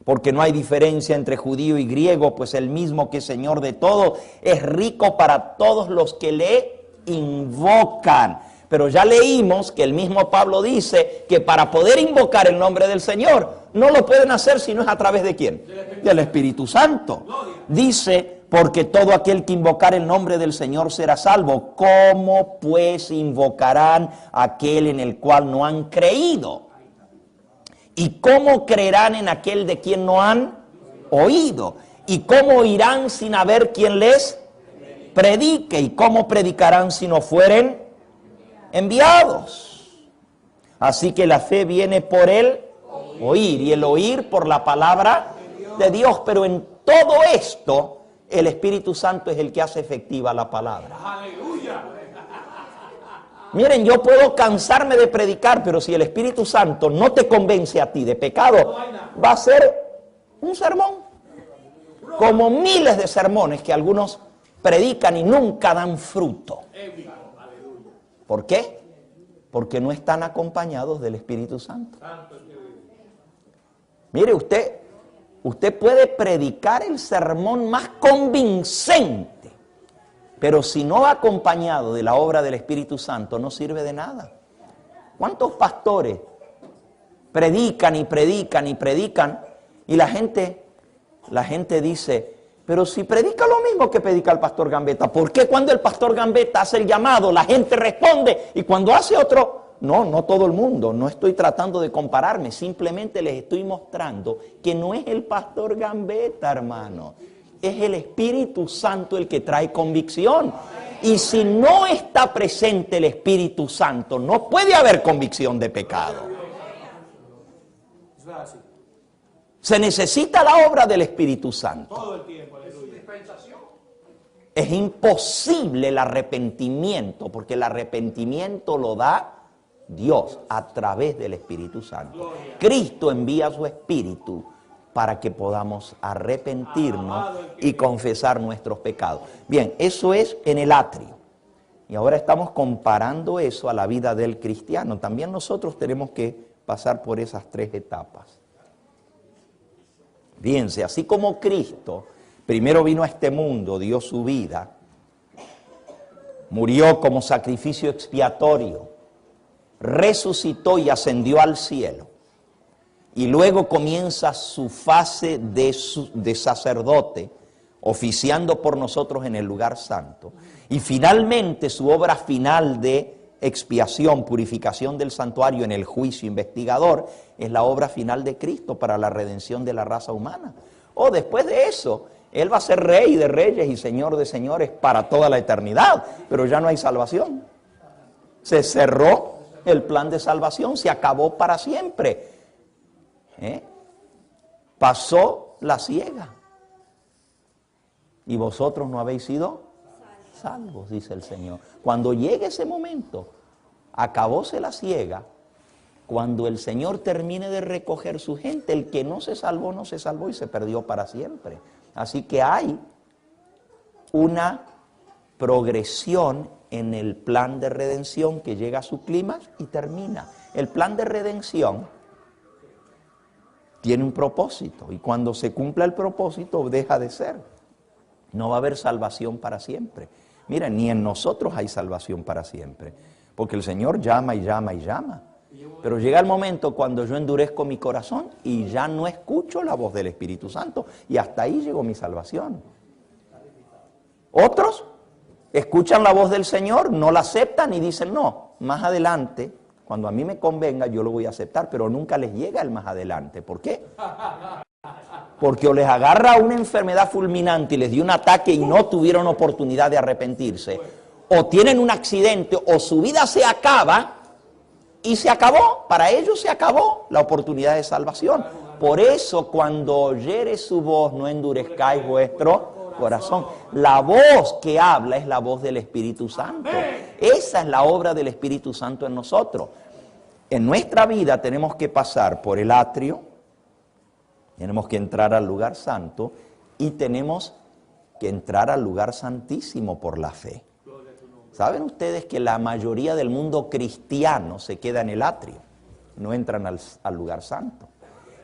Porque no hay diferencia entre judío y griego, pues el mismo que es Señor de todo es rico para todos los que le invocan. Pero ya leímos que el mismo Pablo dice que para poder invocar el nombre del Señor no lo pueden hacer si no es a través de ¿quién? Del Espíritu Santo. Dice, porque todo aquel que invocar el nombre del Señor será salvo. ¿Cómo pues invocarán a aquel en el cual no han creído? ¿Y cómo creerán en aquel de quien no han oído? ¿Y cómo oirán sin haber quien les predique? ¿Y cómo predicarán si no fueren enviados? Así que la fe viene por el oír, y el oír por la palabra de Dios. Pero en todo esto, el Espíritu Santo es el que hace efectiva la palabra.
Aleluya.
Miren, yo puedo cansarme de predicar, pero si el Espíritu Santo no te convence a ti de pecado, va a ser un sermón. Como miles de sermones que algunos predican y nunca dan fruto. ¿Por qué? Porque no están acompañados del Espíritu Santo. Mire, usted puede predicar el sermón más convincente, pero si no va acompañado de la obra del Espíritu Santo, no sirve de nada. ¿Cuántos pastores predican y predican y predican? Y la gente dice, pero si predica lo mismo que predica el pastor Gambetta, ¿por qué cuando el pastor Gambetta hace el llamado, la gente responde, y cuando hace otro, no todo el mundo? No estoy tratando de compararme, simplemente les estoy mostrando que no es el pastor Gambetta, hermano. Es el Espíritu Santo el que trae convicción. Y si no está presente el Espíritu Santo, no puede haber convicción de pecado. Se necesita la obra del Espíritu Santo.
Todo el tiempo, aleluya.
Es imposible el arrepentimiento, porque el arrepentimiento lo da Dios a través del Espíritu Santo. Cristo envía su Espíritu para que podamos arrepentirnos y confesar nuestros pecados. Bien, eso es en el atrio. Y ahora estamos comparando eso a la vida del cristiano. También nosotros tenemos que pasar por esas tres etapas. Fíjense, así como Cristo primero vino a este mundo, dio su vida, murió como sacrificio expiatorio, resucitó y ascendió al cielo. Y luego comienza su fase de sacerdote, oficiando por nosotros en el lugar santo. Y finalmente su obra final de expiación, purificación del santuario en el juicio investigador, es la obra final de Cristo para la redención de la raza humana. Después de eso, Él va a ser Rey de reyes y Señor de señores para toda la eternidad, pero ya no hay salvación. Se cerró el plan de salvación, se acabó para siempre. Pasó la siega y vosotros no habéis sido salvos, dice el Señor. Cuando llegue ese momento, acabóse la siega Cuando el Señor termine de recoger su gente, el que no se salvó, no se salvó y se perdió para siempre. Así que hay una progresión en el plan de redención que llega a su clímax y termina. El plan de redención tiene un propósito y cuando se cumpla el propósito deja de ser. No va a haber salvación para siempre. Mira, ni en nosotros hay salvación para siempre, porque el Señor llama y llama y llama. Pero llega el momento cuando yo endurezco mi corazón y ya no escucho la voz del Espíritu Santo y hasta ahí llegó mi salvación. Otros escuchan la voz del Señor, no la aceptan y dicen no, más adelante, cuando a mí me convenga yo lo voy a aceptar, pero nunca les llega el más adelante. ¿Por qué? Porque o les agarra una enfermedad fulminante y les dio un ataque y no tuvieron oportunidad de arrepentirse, o tienen un accidente o su vida se acaba y se acabó, para ellos se acabó la oportunidad de salvación. Por eso cuando oyereis su voz no endurezcáis vuestro corazón. La voz que habla es la voz del Espíritu Santo. Esa es la obra del Espíritu Santo en nosotros. En nuestra vida tenemos que pasar por el atrio, tenemos que entrar al lugar santo y tenemos que entrar al lugar santísimo por la fe. ¿Saben ustedes que la mayoría del mundo cristiano se queda en el atrio? No entran al lugar santo.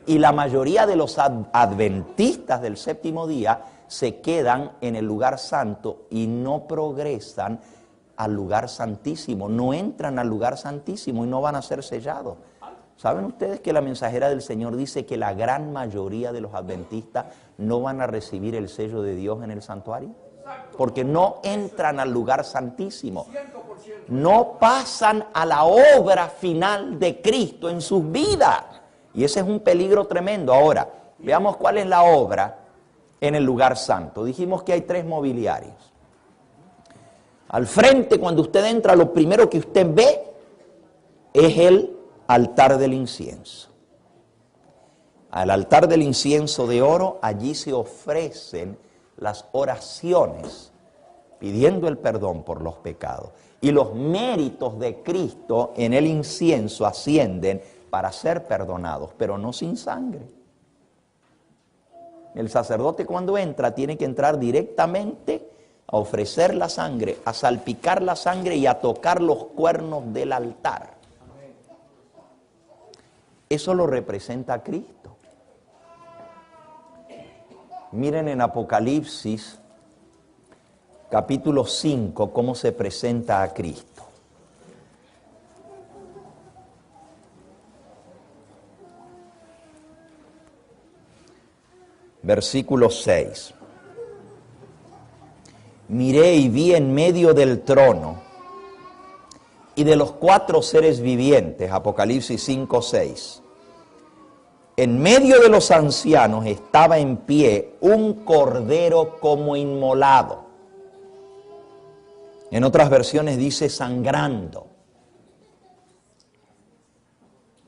Y la mayoría de los adventistas del séptimo día se quedan en el lugar santo y no progresan al lugar santísimo, no entran al lugar santísimo y no van a ser sellados. ¿Saben ustedes que la mensajera del Señor dice que la gran mayoría de los adventistas no van a recibir el sello de Dios en el santuario? Porque no entran al lugar santísimo, no pasan a la obra final de Cristo en sus vidas. Y ese es un peligro tremendo. Ahora, veamos cuál es la obra en el lugar santo. Dijimos que hay 3 mobiliarios. Al frente, cuando usted entra, lo primero que usted ve es el altar del incienso. Al altar del incienso de oro, allí se ofrecen las oraciones pidiendo el perdón por los pecados. Y los méritos de Cristo en el incienso ascienden para ser perdonados, pero no sin sangre. El sacerdote cuando entra tiene que entrar directamente a ofrecer la sangre, a salpicar la sangre y a tocar los cuernos del altar. Eso lo representa a Cristo. Miren en Apocalipsis, capítulo 5, cómo se presenta a Cristo. Versículo 6. Miré y vi en medio del trono y de los 4 seres vivientes, Apocalipsis 5, 6. En medio de los ancianos estaba en pie un cordero como inmolado. En otras versiones dice sangrando.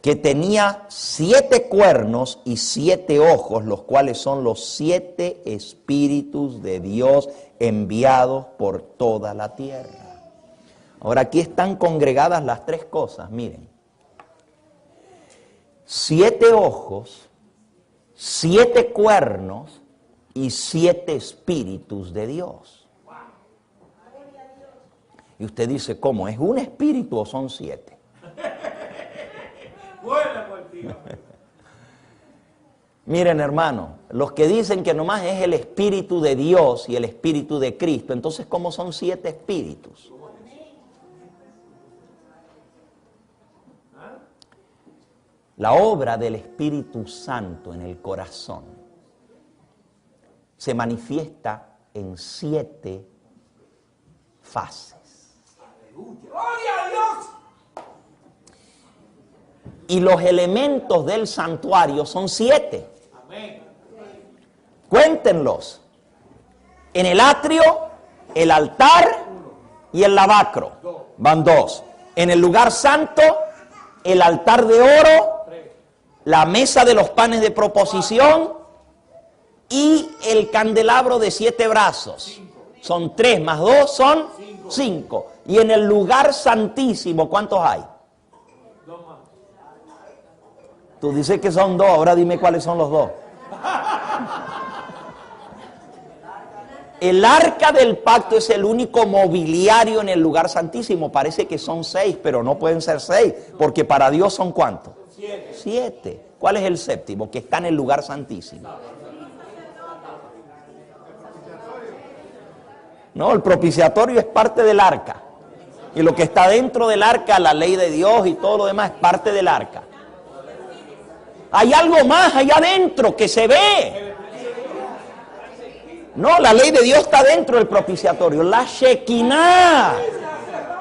Que tenía 7 cuernos y 7 ojos, los cuales son los 7 espíritus de Dios enviados por toda la tierra. Ahora aquí están congregadas las 3 cosas, miren. 7 ojos, 7 cuernos y 7 espíritus de Dios. Y usted dice, ¿cómo? ¿Es un espíritu o son 7? Miren, hermano, los que dicen que nomás es el Espíritu de Dios y el Espíritu de Cristo, entonces ¿cómo son 7 espíritus? La obra del Espíritu Santo en el corazón se manifiesta en 7 fases.
¡Gloria a Dios!
Y los elementos del santuario son 7.
Amén.
Cuéntenlos. En el atrio, el altar y el lavacro. Van 2. En el lugar santo, el altar de oro, la mesa de los panes de proposición y el candelabro de 7 brazos. Son 3 más 2 son 5. Y en el lugar santísimo, ¿cuántos hay? Tú dices que son dos, ahora dime cuáles son los dos. El arca del pacto es el único mobiliario en el lugar santísimo. Parece que son 6, pero no pueden ser 6, porque para Dios son ¿cuántos? 7. ¿Cuál es el séptimo? Que está en el lugar santísimo. No, el propiciatorio es parte del arca. Y lo que está dentro del arca, la ley de Dios y todo lo demás, es parte del arca. Hay algo más allá adentro que se ve. No, la ley de Dios está dentro del propiciatorio. La Shekinah.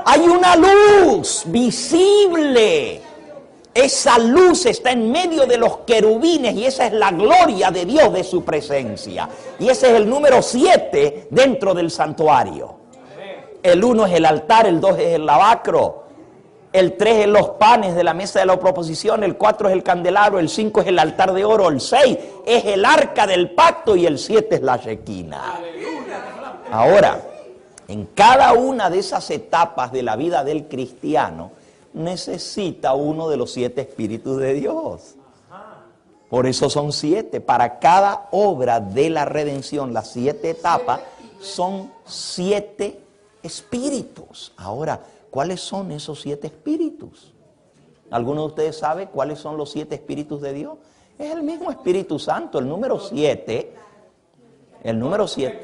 Hay una luz visible. Esa luz está en medio de los querubines y esa es la gloria de Dios, de su presencia. Y ese es el número 7 dentro del santuario. El 1 es el altar, el 2 es el lavacro, el 3 es los panes de la mesa de la proposición, el 4 es el candelabro, el 5 es el altar de oro, el 6 es el arca del pacto y el 7 es la Shekinah. Ahora, en cada una de esas etapas de la vida del cristiano, necesita uno de los 7 espíritus de Dios. Por eso son 7. Para cada obra de la redención, las 7 etapas, son 7 espíritus. Ahora, ¿cuáles son esos 7 espíritus? ¿Alguno de ustedes sabe cuáles son los 7 espíritus de Dios? Es el mismo Espíritu Santo, el número 7. El número 7.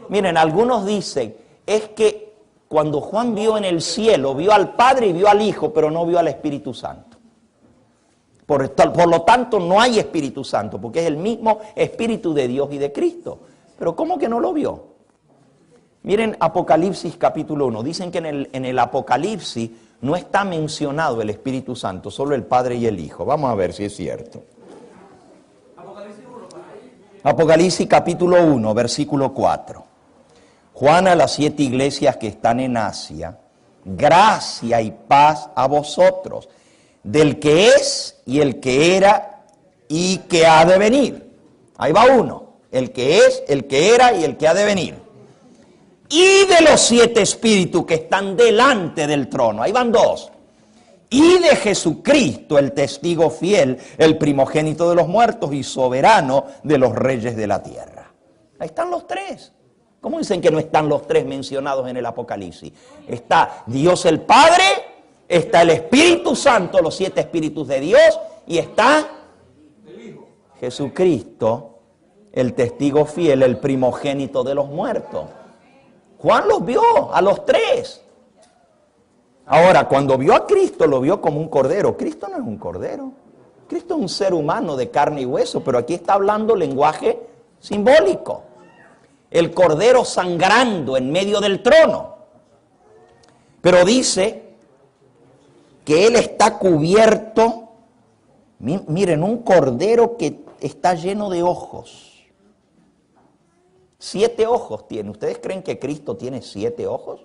Miren, algunos dicen, es que cuando Juan vio en el cielo, vio al Padre y vio al Hijo, pero no vio al Espíritu Santo. Por lo tanto, no hay Espíritu Santo, porque es el mismo Espíritu de Dios y de Cristo. Pero ¿cómo que no lo vio? Miren Apocalipsis capítulo 1. Dicen que en el Apocalipsis no está mencionado el Espíritu Santo, solo el Padre y el Hijo. Vamos a ver si es cierto. Apocalipsis capítulo 1, versículo 4. Juan a las 7 iglesias que están en Asia, gracia y paz a vosotros, del que es y el que era y que ha de venir. Ahí va uno, el que es, el que era y el que ha de venir. Y de los 7 espíritus que están delante del trono, ahí van 2. Y de Jesucristo, el testigo fiel, el primogénito de los muertos y soberano de los reyes de la tierra. Ahí están los 3. ¿Cómo dicen que no están los 3 mencionados en el Apocalipsis? Está Dios el Padre, está el Espíritu Santo, los 7 espíritus de Dios, y está Jesucristo, el testigo fiel, el primogénito de los muertos. Juan los vio a los 3. Ahora, cuando vio a Cristo, lo vio como un cordero. Cristo no es un cordero. Cristo es un ser humano de carne y hueso, pero aquí está hablando lenguaje simbólico. El cordero sangrando en medio del trono. Pero dice que él está cubierto, miren, un cordero que está lleno de ojos. 7 ojos tiene. ¿Ustedes creen que Cristo tiene 7 ojos?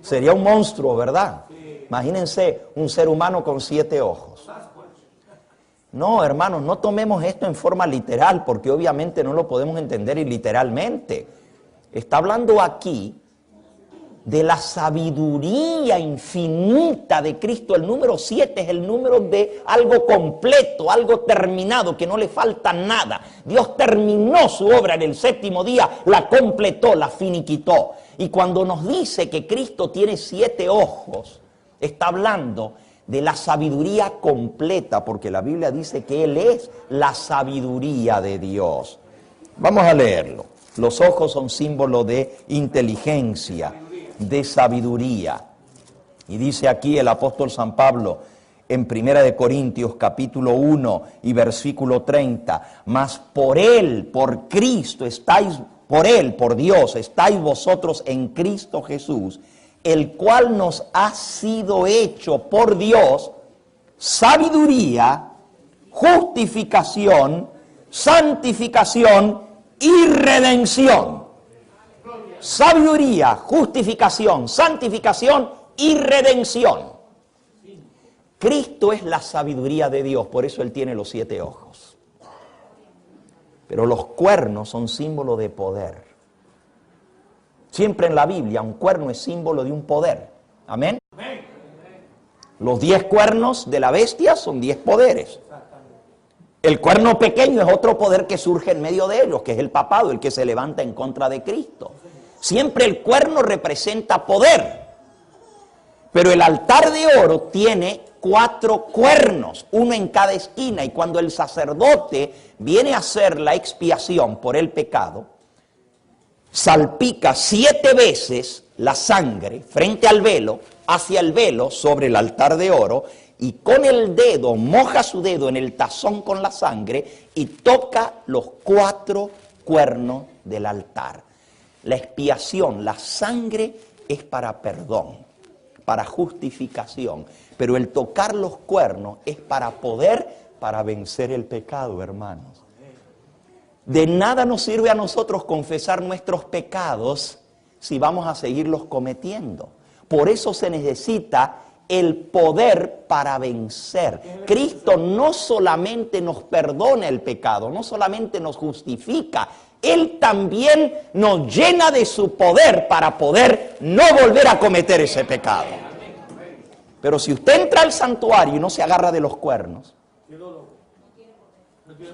Sería un monstruo, ¿verdad? Imagínense un ser humano con 7 ojos. No, hermanos, no tomemos esto en forma literal, porque obviamente no lo podemos entender literalmente. Está hablando aquí de la sabiduría infinita de Cristo. El número 7 es el número de algo completo, algo terminado, que no le falta nada. Dios terminó su obra en el 7º día, la completó, la finiquitó. Y cuando nos dice que Cristo tiene 7 ojos, está hablando de la sabiduría completa, porque la Biblia dice que Él es la sabiduría de Dios. Vamos a leerlo. Los ojos son símbolo de inteligencia, de sabiduría. Y dice aquí el apóstol San Pablo en 1 Corintios capítulo 1 y versículo 30, mas por Él, por Cristo estáis, por Él, por Dios, estáis vosotros en Cristo Jesús, el cual nos ha sido hecho por Dios sabiduría, justificación, santificación y redención. Sabiduría, justificación, santificación y redención. Cristo es la sabiduría de Dios, por eso Él tiene los 7 ojos. Pero los cuernos son símbolo de poder. Siempre en la Biblia un cuerno es símbolo de un poder. Amén. Los 10 cuernos de la bestia son 10 poderes. El cuerno pequeño es otro poder que surge en medio de ellos, que es el papado, el que se levanta en contra de Cristo. Siempre el cuerno representa poder. Pero el altar de oro tiene 4 cuernos, uno en cada esquina. Y cuando el sacerdote viene a hacer la expiación por el pecado, salpica 7 veces la sangre frente al velo, hacia el velo, sobre el altar de oro, y con el dedo moja su dedo en el tazón con la sangre y toca los 4 cuernos del altar. La expiación, la sangre es para perdón, para justificación, pero el tocar los cuernos es para vencer el pecado, hermanos. De nada nos sirve a nosotros confesar nuestros pecados si vamos a seguirlos cometiendo. Por eso se necesita el poder para vencer. Cristo no solamente nos perdona el pecado, no solamente nos justifica, Él también nos llena de su poder para poder no volver a cometer ese pecado. Pero si usted entra al santuario y no se agarra de los cuernos,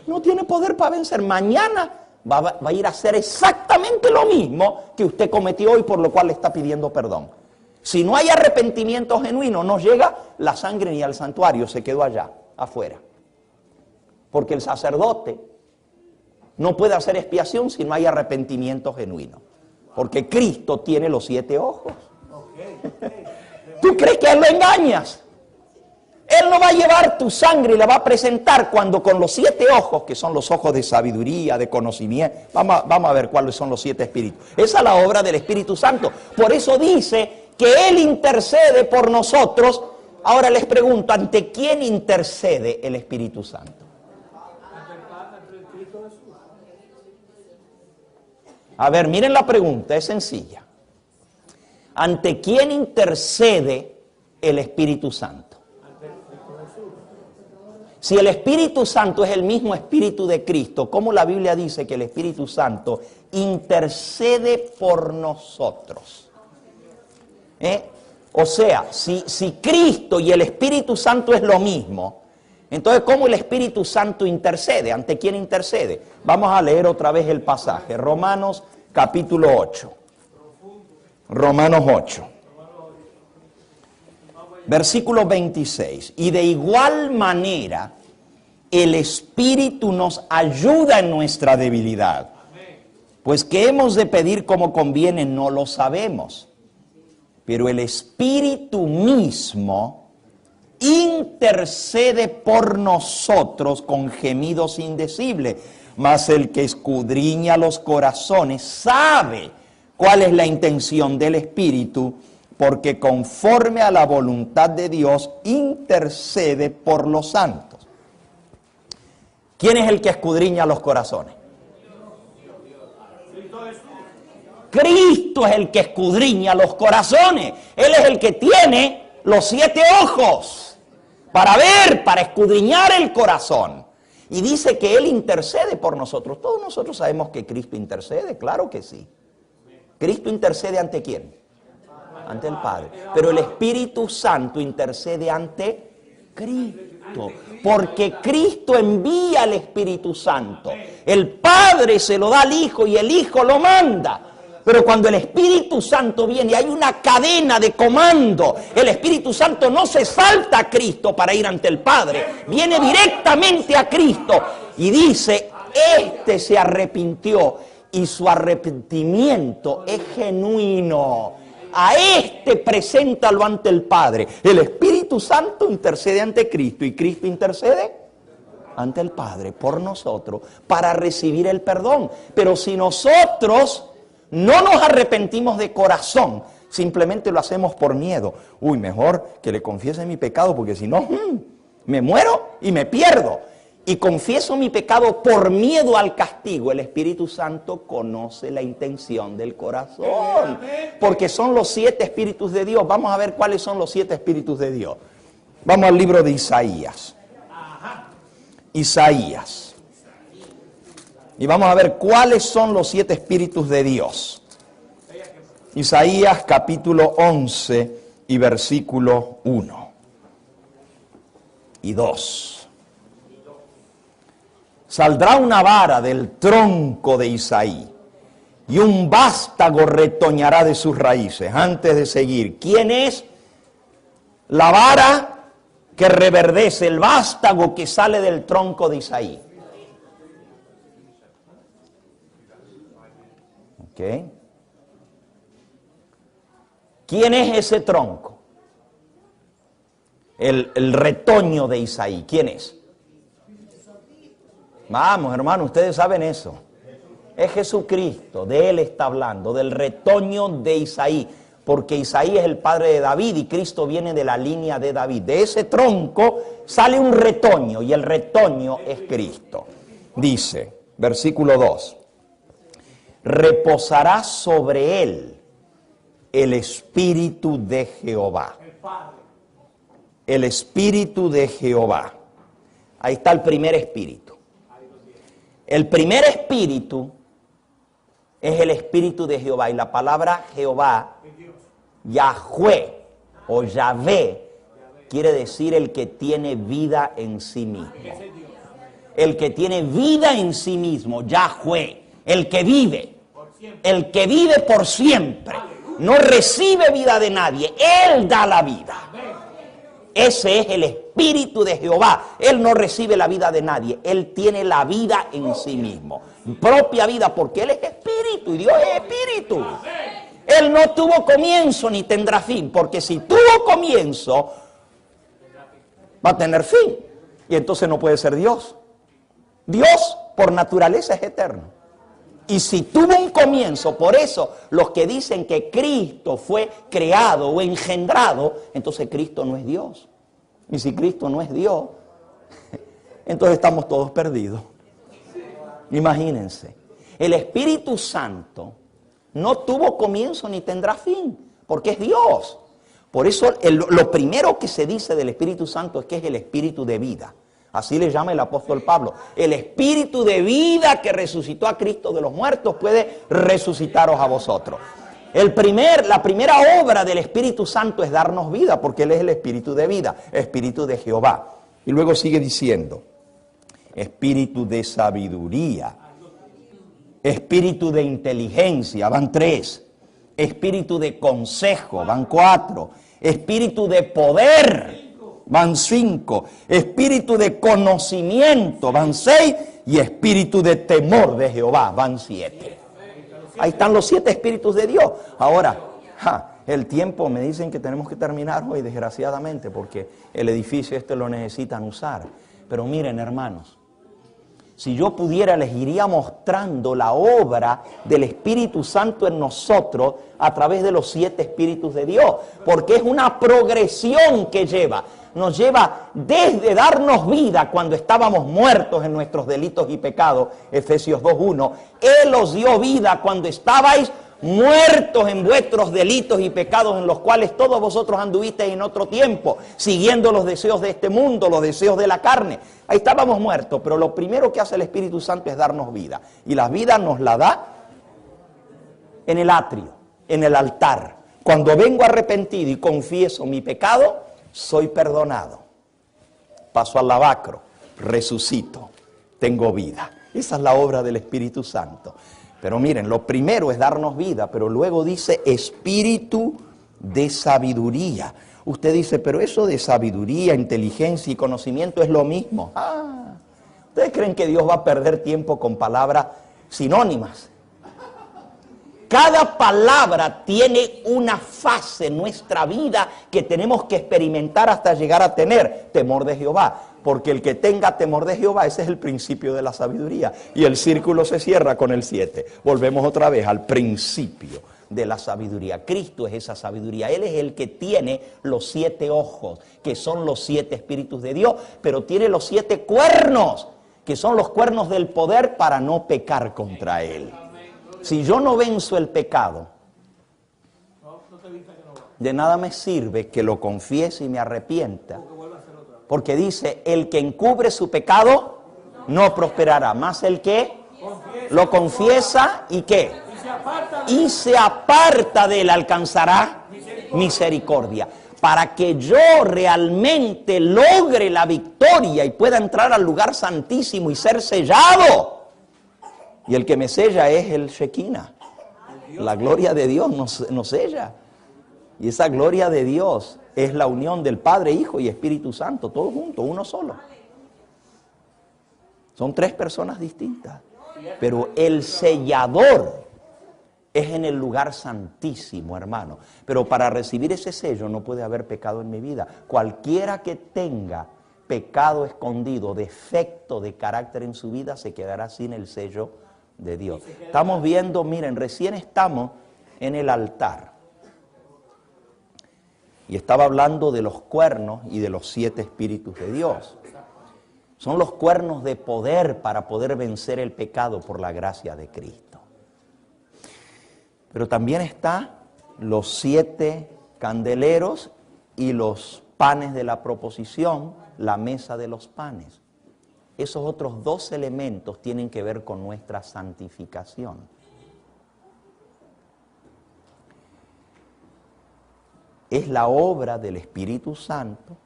no tiene poder para vencer. Mañana va a ir a hacer exactamente lo mismo que usted cometió y por lo cual le está pidiendo perdón. Si no hay arrepentimiento genuino, no llega la sangre ni al santuario, se quedó allá, afuera. Porque el sacerdote no puede hacer expiación si no hay arrepentimiento genuino. Porque Cristo tiene los 7 ojos. ¿Tú crees que a Él lo engañas? Él no va a llevar tu sangre y la va a presentar cuando con los 7 ojos, que son los ojos de sabiduría, de conocimiento. Vamos a ver cuáles son los 7 espíritus. Esa es la obra del Espíritu Santo. Por eso dice que Él intercede por nosotros. Ahora les pregunto, ¿ante quién intercede el Espíritu Santo? A ver, miren la pregunta, es sencilla. ¿Ante quién intercede el Espíritu Santo? Si el Espíritu Santo es el mismo Espíritu de Cristo, ¿cómo la Biblia dice que el Espíritu Santo intercede por nosotros? O sea, si Cristo y el Espíritu Santo es lo mismo, entonces ¿cómo el Espíritu Santo intercede? ¿Ante quién intercede? Vamos a leer otra vez el pasaje. Romanos capítulo 8. Romanos 8. Versículo 26. Y de igual manera, el Espíritu nos ayuda en nuestra debilidad. Pues qué hemos de pedir como conviene, no lo sabemos. Pero el Espíritu mismo intercede por nosotros con gemidos indecibles. Mas el que escudriña los corazones sabe cuál es la intención del Espíritu, porque conforme a la voluntad de Dios intercede por los santos. ¿Quién es el que escudriña los corazones? Cristo es el que escudriña los corazones. Él es el que tiene los 7 ojos para ver, para escudriñar el corazón. Y dice que Él intercede por nosotros. Todos nosotros sabemos que Cristo intercede, claro que sí. ¿Cristo intercede ante quién? Ante el Padre. Pero el Espíritu Santo intercede ante Cristo. Porque Cristo envía al Espíritu Santo. El Padre se lo da al Hijo y el Hijo lo manda. Pero cuando el Espíritu Santo viene, hay una cadena de comando. El Espíritu Santo no se salta a Cristo para ir ante el Padre. Viene directamente a Cristo y dice, este se arrepintió y su arrepentimiento es genuino. A este preséntalo ante el Padre. El Espíritu Santo intercede ante Cristo y Cristo intercede ante el Padre por nosotros para recibir el perdón. Pero si nosotros no nos arrepentimos de corazón, simplemente lo hacemos por miedo. Uy, mejor que le confiese mi pecado porque si no, me muero y me pierdo. Y confieso mi pecado por miedo al castigo. El Espíritu Santo conoce la intención del corazón. Porque son los 7 espíritus de Dios. Vamos a ver cuáles son los 7 espíritus de Dios. Vamos al libro de Isaías. Isaías. Y vamos a ver cuáles son los 7 espíritus de Dios. Isaías capítulo 11 y versículo 1. y 2. Saldrá una vara del tronco de Isaí, y un vástago retoñará de sus raíces. Antes de seguir, ¿quién es la vara que reverdece, el vástago que sale del tronco de Isaí? ¿Ok? ¿Quién es ese tronco? El retoño de Isaí. ¿Quién es? Vamos, hermano, ustedes saben eso. Es Jesucristo, de Él está hablando, del retoño de Isaí, porque Isaí es el padre de David y Cristo viene de la línea de David. De ese tronco sale un retoño y el retoño es Cristo. Dice, versículo 2, reposará sobre él el Espíritu de Jehová. El Espíritu de Jehová. Ahí está el primer espíritu. El primer espíritu es el Espíritu de Jehová. Y la palabra Jehová, Yahweh o Yahvé, quiere decir el que tiene vida en sí mismo. El que tiene vida en sí mismo, Yahweh, el que vive por siempre. No recibe vida de nadie, Él da la vida. Ese es el Espíritu de Jehová. Él no recibe la vida de nadie. Él tiene la vida en sí mismo. Propia vida, porque Él es Espíritu y Dios es Espíritu. Él no tuvo comienzo ni tendrá fin, porque si tuvo comienzo, va a tener fin. Y entonces no puede ser Dios. Dios, por naturaleza, es eterno. Y si tuvo un comienzo, por eso los que dicen que Cristo fue creado o engendrado, entonces Cristo no es Dios. Y si Cristo no es Dios, entonces estamos todos perdidos. Imagínense, el Espíritu Santo no tuvo comienzo ni tendrá fin, porque es Dios. Por eso lo primero que se dice del Espíritu Santo es que es el Espíritu de vida. Así le llama el apóstol Pablo. El Espíritu de vida que resucitó a Cristo de los muertos puede resucitaros a vosotros. La primera obra del Espíritu Santo es darnos vida, porque Él es el Espíritu de vida, Espíritu de Jehová. Y luego sigue diciendo, Espíritu de sabiduría, Espíritu de inteligencia, van 3. Espíritu de consejo, van 4. Espíritu de poder, van 5, espíritu de conocimiento, van 6, y espíritu de temor de Jehová, van 7. Ahí están los 7 espíritus de Dios. Ahora, el tiempo, me dicen que tenemos que terminar hoy, desgraciadamente, porque el edificio lo necesitan usar. Pero miren, hermanos, si yo pudiera, les iría mostrando la obra del Espíritu Santo en nosotros a través de los 7 espíritus de Dios, porque es una progresión que nos lleva desde darnos vida cuando estábamos muertos en nuestros delitos y pecados, Efesios 2:1. Él os dio vida cuando estabais muertos en vuestros delitos y pecados, en los cuales todos vosotros anduvisteis en otro tiempo, siguiendo los deseos de este mundo, los deseos de la carne. Ahí estábamos muertos, pero lo primero que hace el Espíritu Santo es darnos vida. Y la vida nos la da en el atrio, en el altar. Cuando vengo arrepentido y confieso mi pecado, soy perdonado. Paso al lavacro, resucito, tengo vida. Esa es la obra del Espíritu Santo. Pero miren, lo primero es darnos vida, pero luego dice espíritu de sabiduría. Usted dice, pero eso de sabiduría, inteligencia y conocimiento es lo mismo. ¿Ustedes creen que Dios va a perder tiempo con palabras sinónimas? Cada palabra tiene una fase en nuestra vida que tenemos que experimentar hasta llegar a tener temor de Jehová. Porque el que tenga temor de Jehová, ese es el principio de la sabiduría. Y el círculo se cierra con el 7. Volvemos otra vez al principio de la sabiduría. Cristo es esa sabiduría. Él es el que tiene los 7 ojos, que son los 7 espíritus de Dios, pero tiene los 7 cuernos, que son los cuernos del poder para no pecar contra Él. Si yo no venzo el pecado, de nada me sirve que lo confiese y me arrepienta. Porque dice, el que encubre su pecado no prosperará. Más el que lo confiesa y ¿qué? Y se aparta de él, alcanzará misericordia. para que yo realmente logre la victoria y pueda entrar al lugar santísimo y ser sellado. Y el que me sella es el Shekinah. La gloria de Dios nos sella. Y esa gloria de Dios es la unión del Padre, Hijo y Espíritu Santo, todos juntos, uno solo. Son tres personas distintas. Pero el sellador es en el lugar santísimo, hermano. Pero para recibir ese sello no puede haber pecado en mi vida. Cualquiera que tenga pecado escondido, defecto de carácter en su vida, se quedará sin el sello de Dios. Estamos viendo, miren, recién estamos en el altar. Y estaba hablando de los cuernos y de los 7 espíritus de Dios. Son los cuernos de poder para poder vencer el pecado por la gracia de Cristo. Pero también está los 7 candeleros y los panes de la proposición, la mesa de los panes. Esos otros 2 elementos tienen que ver con nuestra santificación. Es la obra del Espíritu Santo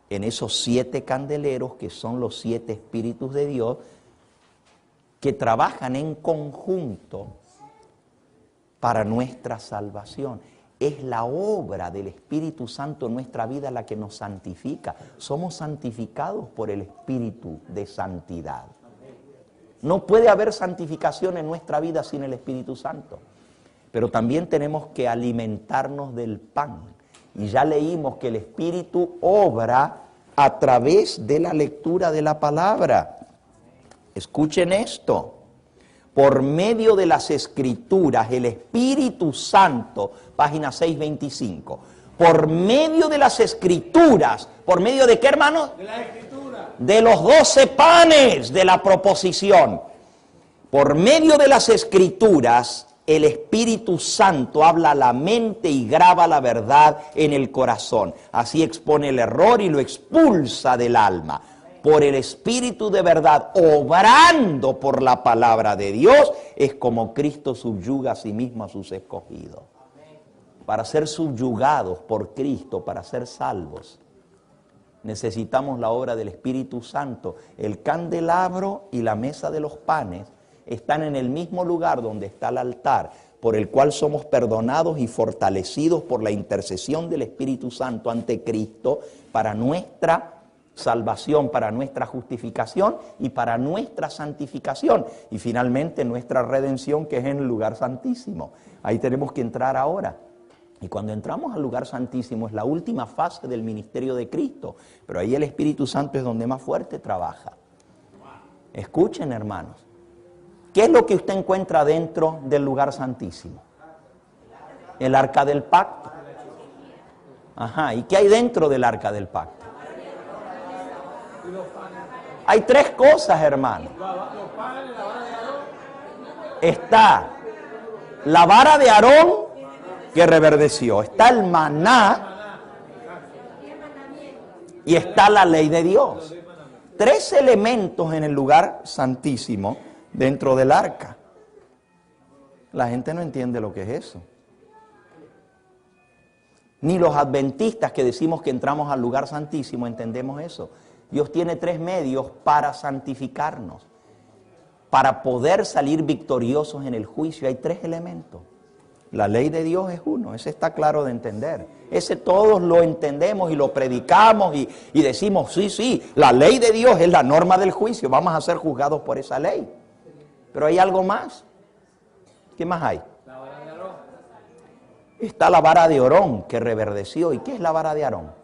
en esos 7 candeleros que son los 7 espíritus de Dios que trabajan en conjunto para nuestra salvación. Es la obra del Espíritu Santo en nuestra vida la que nos santifica. Somos santificados por el Espíritu de santidad. No puede haber santificación en nuestra vida sin el Espíritu Santo. Pero también tenemos que alimentarnos del pan. Y ya leímos que el Espíritu obra a través de la lectura de la palabra. Escuchen esto. Por medio de las Escrituras, el Espíritu Santo, página 625. Por medio de las Escrituras, ¿por medio de qué, hermano?
De la Escritura.
De los 12 panes de la proposición. Por medio de las Escrituras, el Espíritu Santo habla a la mente y graba la verdad en el corazón. Así expone el error y lo expulsa del alma. Por el Espíritu de verdad, obrando por la palabra de Dios, es como Cristo subyuga a sí mismo a sus escogidos. Para ser subyugados por Cristo, para ser salvos, necesitamos la obra del Espíritu Santo. El candelabro y la mesa de los panes están en el mismo lugar donde está el altar, por el cual somos perdonados y fortalecidos por la intercesión del Espíritu Santo ante Cristo para nuestra salvación, para nuestra justificación y para nuestra santificación. Y finalmente nuestra redención, que es en el lugar santísimo. Ahí tenemos que entrar ahora. Y cuando entramos al lugar santísimo es la última fase del ministerio de Cristo. Pero ahí el Espíritu Santo es donde más fuerte trabaja. Escuchen, hermanos. ¿Qué es lo que usted encuentra dentro del lugar santísimo? El arca del pacto. Ajá, ¿y qué hay dentro del arca del pacto? Hay 3 cosas, hermano. Está la vara de Aarón que reverdeció, está el maná y está la ley de Dios. 3 elementos en el lugar santísimo dentro del arca. La gente no entiende lo que es eso. Ni los adventistas que decimos que entramos al lugar santísimo entendemos eso. Dios tiene 3 medios para santificarnos. Para poder salir victoriosos en el juicio hay 3 elementos. La ley de Dios es uno, ese está claro de entender. Ese todos lo entendemos y lo predicamos y decimos, sí, la ley de Dios es la norma del juicio, vamos a ser juzgados por esa ley. Pero hay algo más. ¿Qué más hay?
La vara de Aarón.
Está la vara de Aarón que reverdeció. ¿Y qué es la vara de Aarón?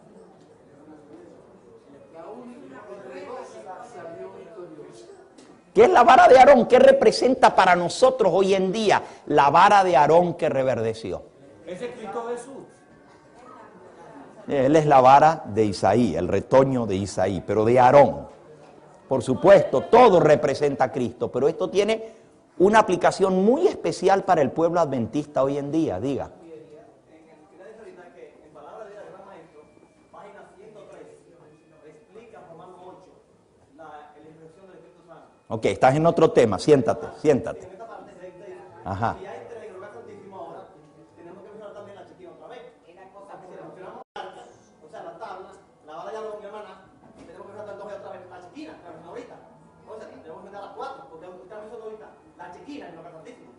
¿Qué es la vara de Aarón? ¿Qué representa para nosotros hoy en día la vara de Aarón que reverdeció?
Ese es Cristo Jesús.
Él es la vara de Isaí, el retoño de Isaí, pero de Aarón. Por supuesto, todo representa a Cristo, pero esto tiene una aplicación muy especial para el pueblo adventista hoy en día. Diga. Ok, estás en otro tema, siéntate. Ajá.
maná, tenemos que saltar dos y otra vez la chequina, que mencionó ahorita. Entonces, tenemos que meter a las 4, porque usted mencionó ahorita la chequina en lo Santísimo.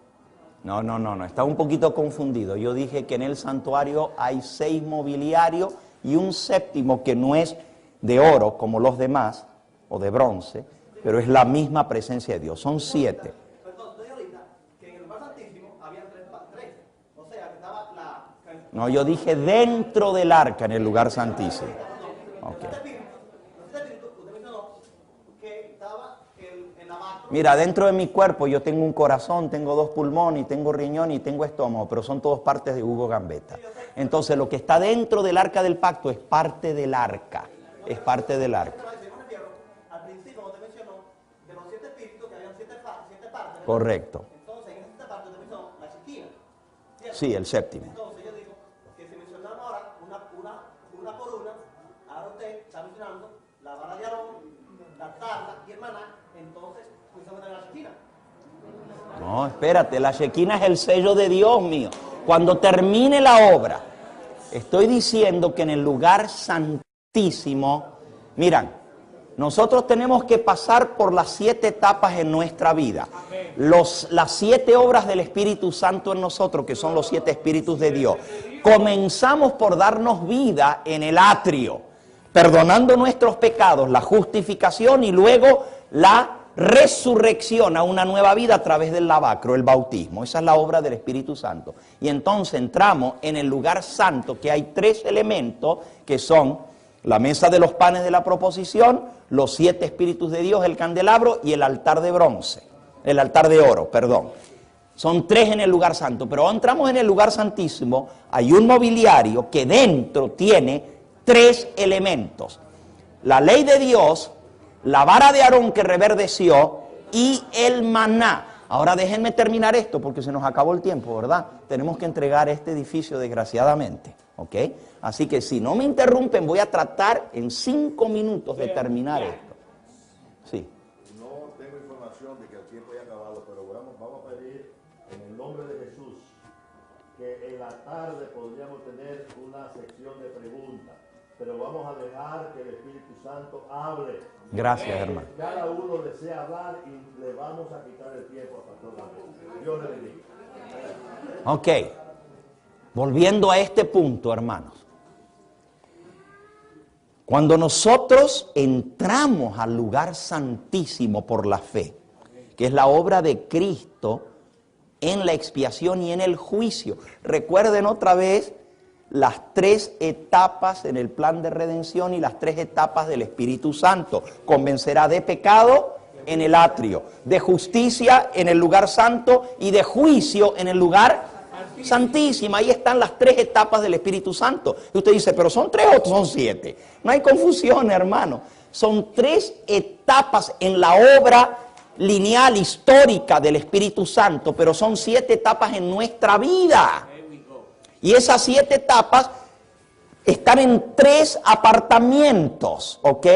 No, está un poquito confundido. Yo dije que en el santuario hay 6 mobiliarios y un séptimo que no es de oro como los demás, o de bronce, pero es la misma presencia de Dios. Son 7.
Perdón, estoy ahorita que en el lugar santísimo había 3. O sea, que estaba la...
No, yo dije dentro del arca, en el lugar santísimo. Okay.
Usted mencionó que estaba en la vaca.
Mira, dentro de mi cuerpo yo tengo un corazón, tengo 2 pulmones, tengo riñón y tengo estómago, pero son todas partes de Hugo Gambetta. Entonces lo que está dentro del arca del pacto es parte del arca. Es parte del arca.
Al principio usted mencionó de los 7 espíritus que habían 7 partes.
Correcto.
Entonces en esta parte usted mencionó la chequina.
Sí, el séptimo.
Entonces yo digo que si mencionamos ahora una por una, ahora usted está mencionando la vara de Aarón, la tabla y el maná, entonces usted va a la chequina.
No, espérate, la Shequina es el sello de Dios mío. Cuando termine la obra, estoy diciendo que en el lugar santísimo, miran, nosotros tenemos que pasar por las 7 etapas en nuestra vida. Las 7 obras del Espíritu Santo en nosotros, que son los 7 Espíritus de Dios. Comenzamos por darnos vida en el atrio, perdonando nuestros pecados, la justificación y luego la resurrección a una nueva vida a través del lavacro, el bautismo. Esa es la obra del Espíritu Santo. Y entonces entramos en el lugar santo, que hay 3 elementos que son la mesa de los panes de la proposición, los 7 Espíritus de Dios, el candelabro y el altar de bronce, el altar de oro, perdón. Son 3 en el lugar santo, pero entramos en el lugar santísimo, hay un mobiliario que dentro tiene 3 elementos. La ley de Dios, la vara de Aarón que reverdeció y el maná. Ahora déjenme terminar esto porque se nos acabó el tiempo, ¿verdad? Tenemos que entregar este edificio desgraciadamente, ¿ok? Así que si no me interrumpen voy a tratar en 5 minutos de terminar esto. Sí.
No tengo información de que el tiempo haya acabado, pero vamos a pedir en el nombre de Jesús que en la tarde podríamos tener una sección de preguntas, pero vamos a dejar que el Espíritu Santo hable.
Gracias, hermano.
Cada uno desea hablar y le vamos a quitar el tiempo a Pastor Gambetta. Dios le bendiga.
Ok. Volviendo a este punto, hermanos. Cuando nosotros entramos al lugar santísimo por la fe, que es la obra de Cristo en la expiación y en el juicio. Recuerden otra vez las 3 etapas en el plan de redención y las 3 etapas del Espíritu Santo. Convencerá de pecado en el atrio, de justicia en el lugar santo y de juicio en el lugar santísimo. Ahí están las 3 etapas del Espíritu Santo. Y usted dice, ¿pero son 3 o son 7? No hay confusión, hermano. Son 3 etapas en la obra lineal histórica del Espíritu Santo, pero son 7 etapas en nuestra vida. Y esas 7 etapas están en 3 apartamentos, ¿ok?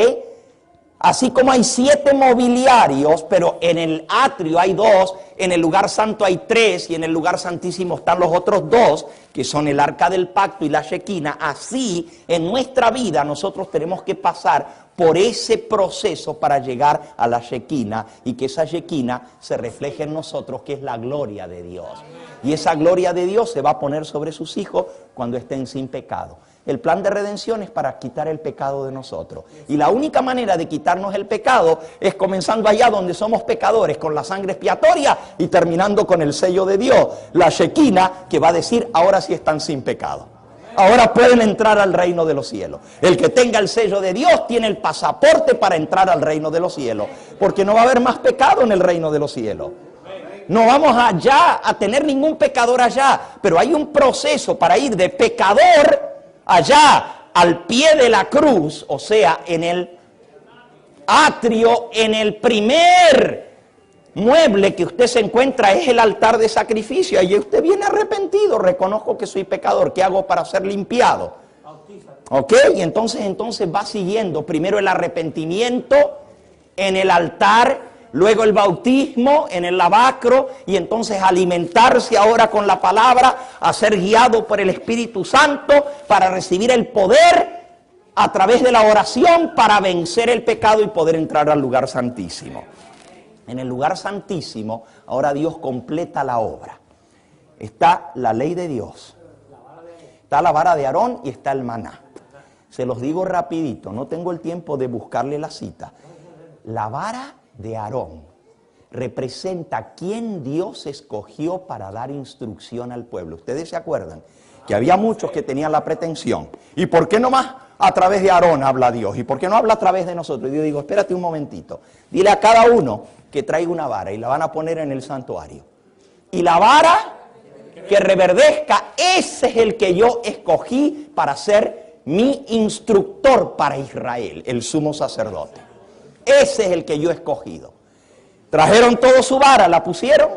Así como hay 7 mobiliarios, pero en el atrio hay 2, en el lugar santo hay 3 y en el lugar santísimo están los otros 2, que son el arca del pacto y la Shequina. Así, en nuestra vida nosotros tenemos que pasar por ese proceso para llegar a la Shequina y que esa Shequina se refleje en nosotros, que es la gloria de Dios. Y esa gloria de Dios se va a poner sobre sus hijos cuando estén sin pecado. El plan de redención es para quitar el pecado de nosotros. Y la única manera de quitarnos el pecado es comenzando allá donde somos pecadores, con la sangre expiatoria y terminando con el sello de Dios, la Shequina, que va a decir, ahora sí están sin pecado. Ahora pueden entrar al reino de los cielos. El que tenga el sello de Dios tiene el pasaporte para entrar al reino de los cielos. Porque no va a haber más pecado en el reino de los cielos. No vamos allá a tener ningún pecador allá. Pero hay un proceso para ir de pecador allá al pie de la cruz. O sea, en el atrio, en el primer mueble que usted se encuentra es el altar de sacrificio. Allí usted viene arrepentido, reconozco que soy pecador, ¿qué hago para ser limpiado? ¿Ok? Y entonces va siguiendo primero el arrepentimiento en el altar, luego el bautismo en el lavacro y entonces alimentarse ahora con la palabra, a ser guiado por el Espíritu Santo para recibir el poder a través de la oración para vencer el pecado y poder entrar al lugar santísimo. En el lugar santísimo, ahora Dios completa la obra. Está la ley de Dios, está la vara de Aarón y está el maná. Se los digo rapidito, no tengo el tiempo de buscarle la cita. La vara de Aarón representa a quién Dios escogió para dar instrucción al pueblo. ¿Ustedes se acuerdan? Que había muchos que tenían la pretensión. ¿Y por qué nomás a través de Aarón habla Dios? ¿Y por qué no habla a través de nosotros? Y yo digo, espérate un momentito. Dile a cada uno que traiga una vara y la van a poner en el santuario. Y la vara que reverdezca, ese es el que yo escogí para ser mi instructor para Israel, el sumo sacerdote. Ese es el que yo he escogido. Trajeron toda su vara, la pusieron.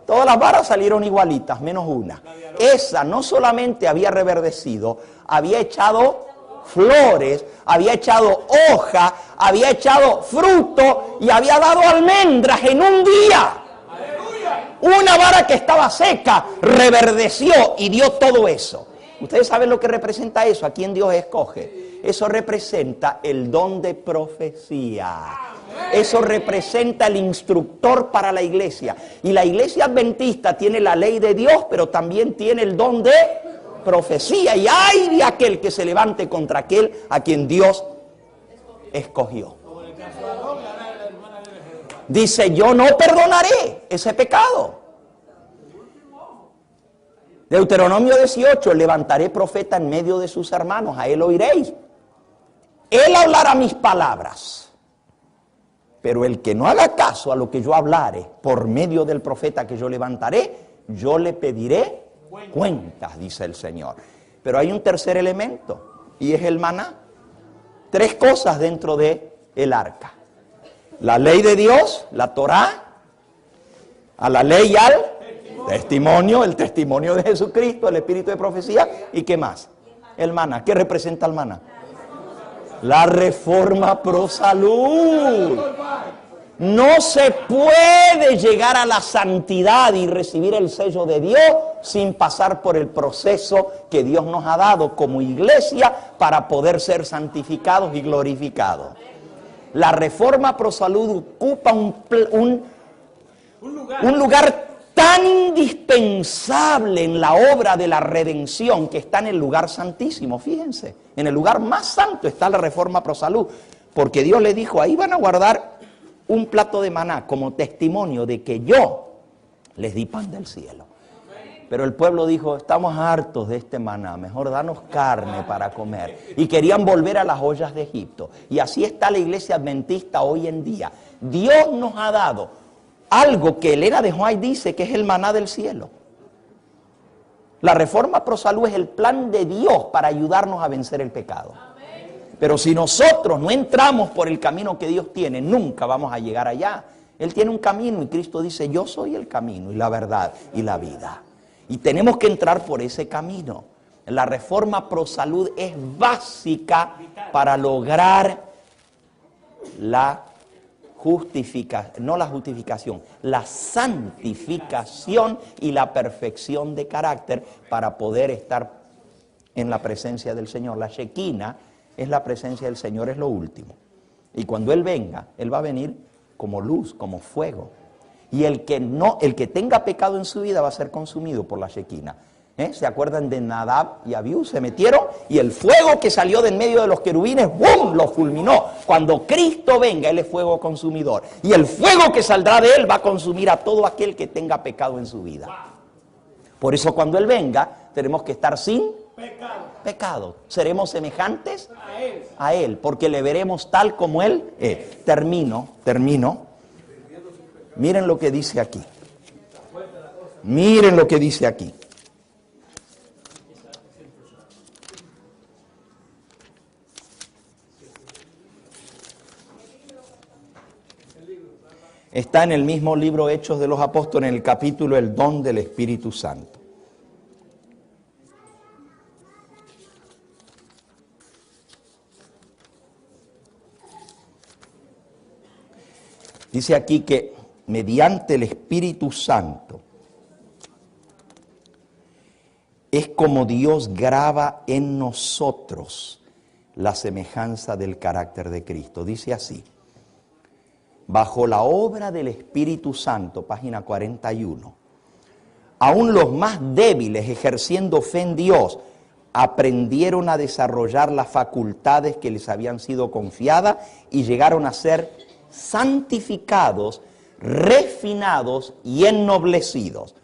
Todas las varas salieron igualitas, menos una. Esa no solamente había reverdecido, había echado flores, había echado hoja, había echado fruto y había dado almendras en un día. Una vara que estaba seca reverdeció y dio todo eso. ¿Ustedes saben lo que representa eso? ¿A quién Dios escoge? Eso representa el don de profecía. Eso representa el instructor para la iglesia. Y la iglesia adventista tiene la ley de Dios, pero también tiene el don de profecía. Y hay de aquel que se levante contra aquel a quien Dios escogió. Dice, yo no perdonaré ese pecado. Deuteronomio 18, levantaré profeta en medio de sus hermanos, a él oiréis. Él hablará mis palabras. Pero el que no haga caso a lo que yo hablare por medio del profeta que yo levantaré, yo le pediré cuentas, dice el Señor. Pero hay un tercer elemento, y es el maná. 3 cosas dentro de el arca. La ley de Dios, la Torá, a la ley y al testimonio, el testimonio de Jesucristo, el espíritu de profecía, ¿y qué más? El maná. ¿Qué representa el maná? La reforma pro salud. No se puede llegar a la santidad y recibir el sello de Dios sin pasar por el proceso que Dios nos ha dado como iglesia para poder ser santificados y glorificados. La reforma pro salud ocupa un lugar tan indispensable en la obra de la redención que está en el lugar santísimo. Fíjense, en el lugar más santo está la reforma pro salud, porque Dios le dijo, ahí van a guardar un plato de maná como testimonio de que yo les di pan del cielo. Pero el pueblo dijo, estamos hartos de este maná, mejor danos carne para comer. Y querían volver a las ollas de Egipto. Y así está la iglesia adventista hoy en día. Dios nos ha dado algo que Elena de White dice que es el maná del cielo. La reforma pro salud es el plan de Dios para ayudarnos a vencer el pecado. Pero si nosotros no entramos por el camino que Dios tiene, nunca vamos a llegar allá. Él tiene un camino y Cristo dice, yo soy el camino y la verdad y la vida. Y tenemos que entrar por ese camino. La reforma pro salud es básica para lograr la la santificación y la perfección de carácter para poder estar en la presencia del Señor. La Shekinah es la presencia del Señor, es lo último. Y cuando Él venga, Él va a venir como luz, como fuego. Y el que tenga pecado en su vida va a ser consumido por la Shekinah. ¿Se acuerdan de Nadab y Abiú? Se metieron y el fuego que salió de en medio de los querubines, ¡bum!, los fulminó. Cuando Cristo venga, Él es fuego consumidor. Y el fuego que saldrá de Él va a consumir a todo aquel que tenga pecado en su vida. Por eso cuando Él venga, tenemos que estar sin pecado. Seremos semejantes a Él, porque le veremos tal como Él es. Termino. Miren lo que dice aquí. Miren lo que dice aquí. Está en el mismo libro Hechos de los Apóstoles, en el capítulo El don del Espíritu Santo. Dice aquí que mediante el Espíritu Santo es como Dios graba en nosotros la semejanza del carácter de Cristo. Dice así: bajo la obra del Espíritu Santo, página 41, aún los más débiles, ejerciendo fe en Dios, aprendieron a desarrollar las facultades que les habían sido confiadas y llegaron a ser santificados, refinados y ennoblecidos.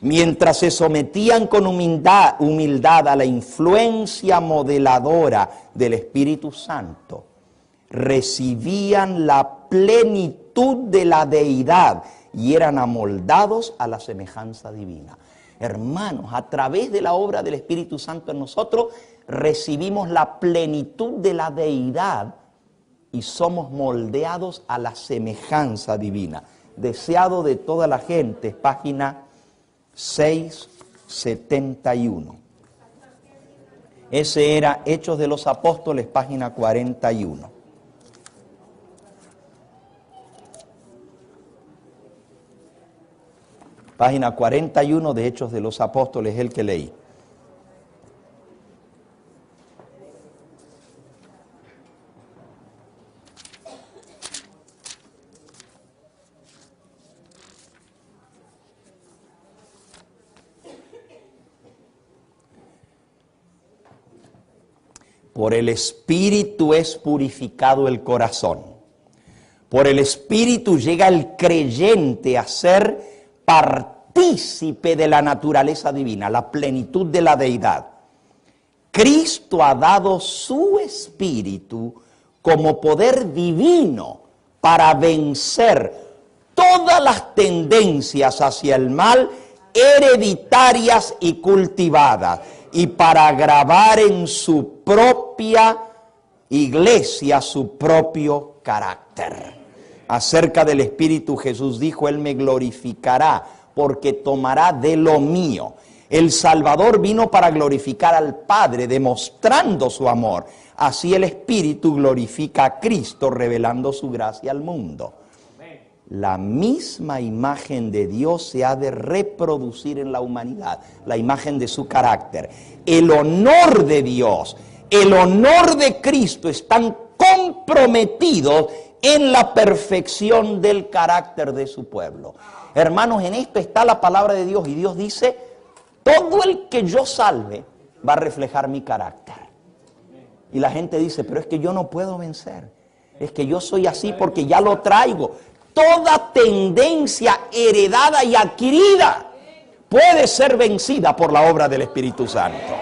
Mientras se sometían con humildad a la influencia modeladora del Espíritu Santo, recibían la plenitud de la deidad y eran amoldados a la semejanza divina. Hermanos, a través de la obra del Espíritu Santo en nosotros, recibimos la plenitud de la deidad y somos moldeados a la semejanza divina. Deseado de toda la gente, página 671. Ese era Hechos de los Apóstoles, página 41. Página 41 de Hechos de los Apóstoles, el que leí. Por el Espíritu es purificado el corazón. Por el Espíritu llega el creyente a ser partícipe de la naturaleza divina, la plenitud de la deidad. Cristo ha dado su Espíritu como poder divino para vencer todas las tendencias hacia el mal, hereditarias y cultivadas, y para grabar en su propia iglesia su propio carácter. Acerca del Espíritu Jesús dijo: Él me glorificará porque tomará de lo mío. El Salvador vino para glorificar al Padre, demostrando su amor. Así el Espíritu glorifica a Cristo, revelando su gracia al mundo. La misma imagen de Dios se ha de reproducir en la humanidad, la imagen de su carácter. El honor de Dios, el honor de Cristo están comprometidos en la perfección del carácter de su pueblo. Hermanos, en esto está la palabra de Dios, y Dios dice: todo el que yo salve va a reflejar mi carácter. Y la gente dice: pero es que yo no puedo vencer, es que yo soy así porque ya lo traigo. Toda tendencia heredada y adquirida puede ser vencida por la obra del Espíritu Santo.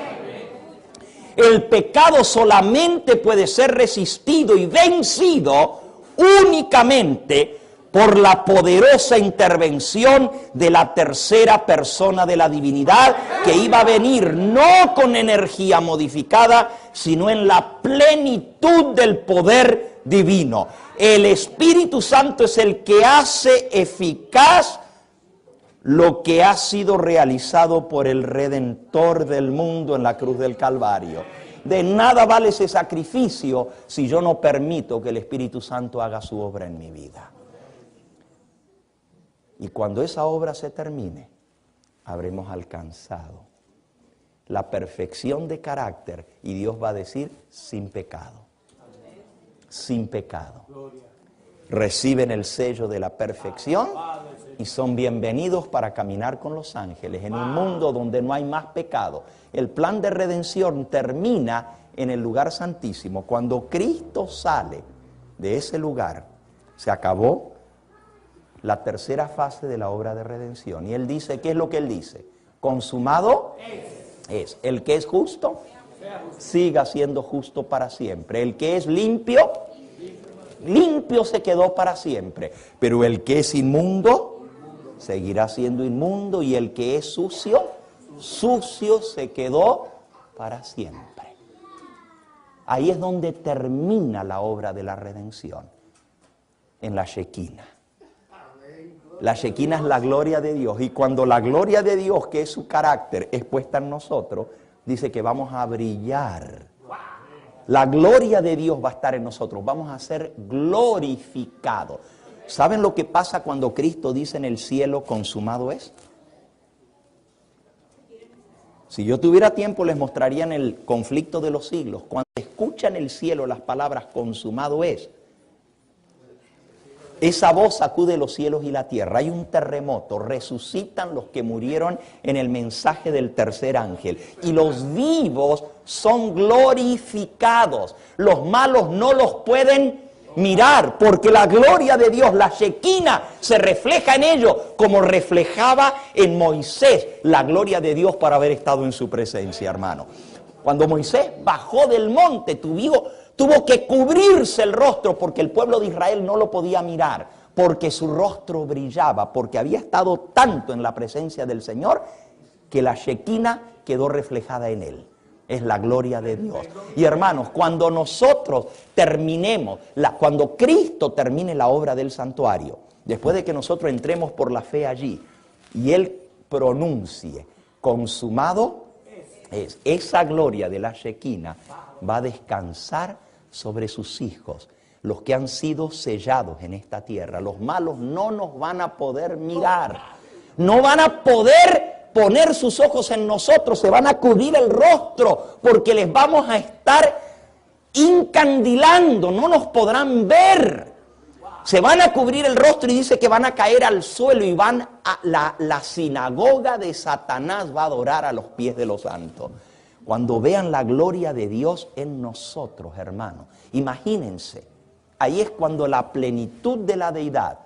El pecado solamente puede ser resistido y vencido únicamente por la poderosa intervención de la tercera persona de la divinidad, que iba a venir no con energía modificada, sino en la plenitud del poder divino. El Espíritu Santo es el que hace eficaz lo que ha sido realizado por el Redentor del mundo en la cruz del Calvario. De nada vale ese sacrificio si yo no permito que el Espíritu Santo haga su obra en mi vida. Y cuando esa obra se termine, habremos alcanzado la perfección de carácter, y Dios va a decir: sin pecado. Sin pecado. Reciben el sello de la perfección y son bienvenidos para caminar con los ángeles en un mundo donde no hay más pecado. El plan de redención termina en el lugar santísimo. Cuando Cristo sale de ese lugar, se acabó la tercera fase de la obra de redención. Y Él dice, ¿qué es lo que Él dice? Consumado es. El que es justo, siga siendo justo para siempre. El que es limpio, limpio se quedó para siempre. Pero el que es inmundo, seguirá siendo inmundo. Y el que es sucio, sucio se quedó para siempre. Ahí es donde termina la obra de la redención, en la Shekinah. La Shekinah es la gloria de Dios, y cuando la gloria de Dios, que es su carácter, es puesta en nosotros, dice que vamos a brillar. La gloria de Dios va a estar en nosotros, vamos a ser glorificados. ¿Saben lo que pasa cuando Cristo dice en el cielo, consumado es? Si yo tuviera tiempo les mostraría en el conflicto de los siglos, cuando escuchan el cielo las palabras consumado es, esa voz sacude los cielos y la tierra, hay un terremoto, resucitan los que murieron en el mensaje del tercer ángel y los vivos son glorificados. Los malos no los pueden mirar porque la gloria de Dios, la Shekinah, se refleja en ellos como reflejaba en Moisés la gloria de Dios para haber estado en su presencia, hermano. Cuando Moisés bajó del monte, tuvo que cubrirse el rostro porque el pueblo de Israel no lo podía mirar, porque su rostro brillaba, porque había estado tanto en la presencia del Señor que la Shekinah quedó reflejada en él. Es la gloria de Dios. Y hermanos, cuando nosotros terminemos, cuando Cristo termine la obra del santuario, después de que nosotros entremos por la fe allí y Él pronuncie, consumado es, esa gloria de la Shekinah va a descansar sobre sus hijos, los que han sido sellados en esta tierra. Los malos no nos van a poder mirar, no van a poder poner sus ojos en nosotros, se van a cubrir el rostro porque les vamos a estar incandilando, no nos podrán ver. Se van a cubrir el rostro y dice que van a caer al suelo y van a la sinagoga de Satanás va a adorar a los pies de los santos. Cuando vean la gloria de Dios en nosotros, hermanos, imagínense, ahí es cuando la plenitud de la deidad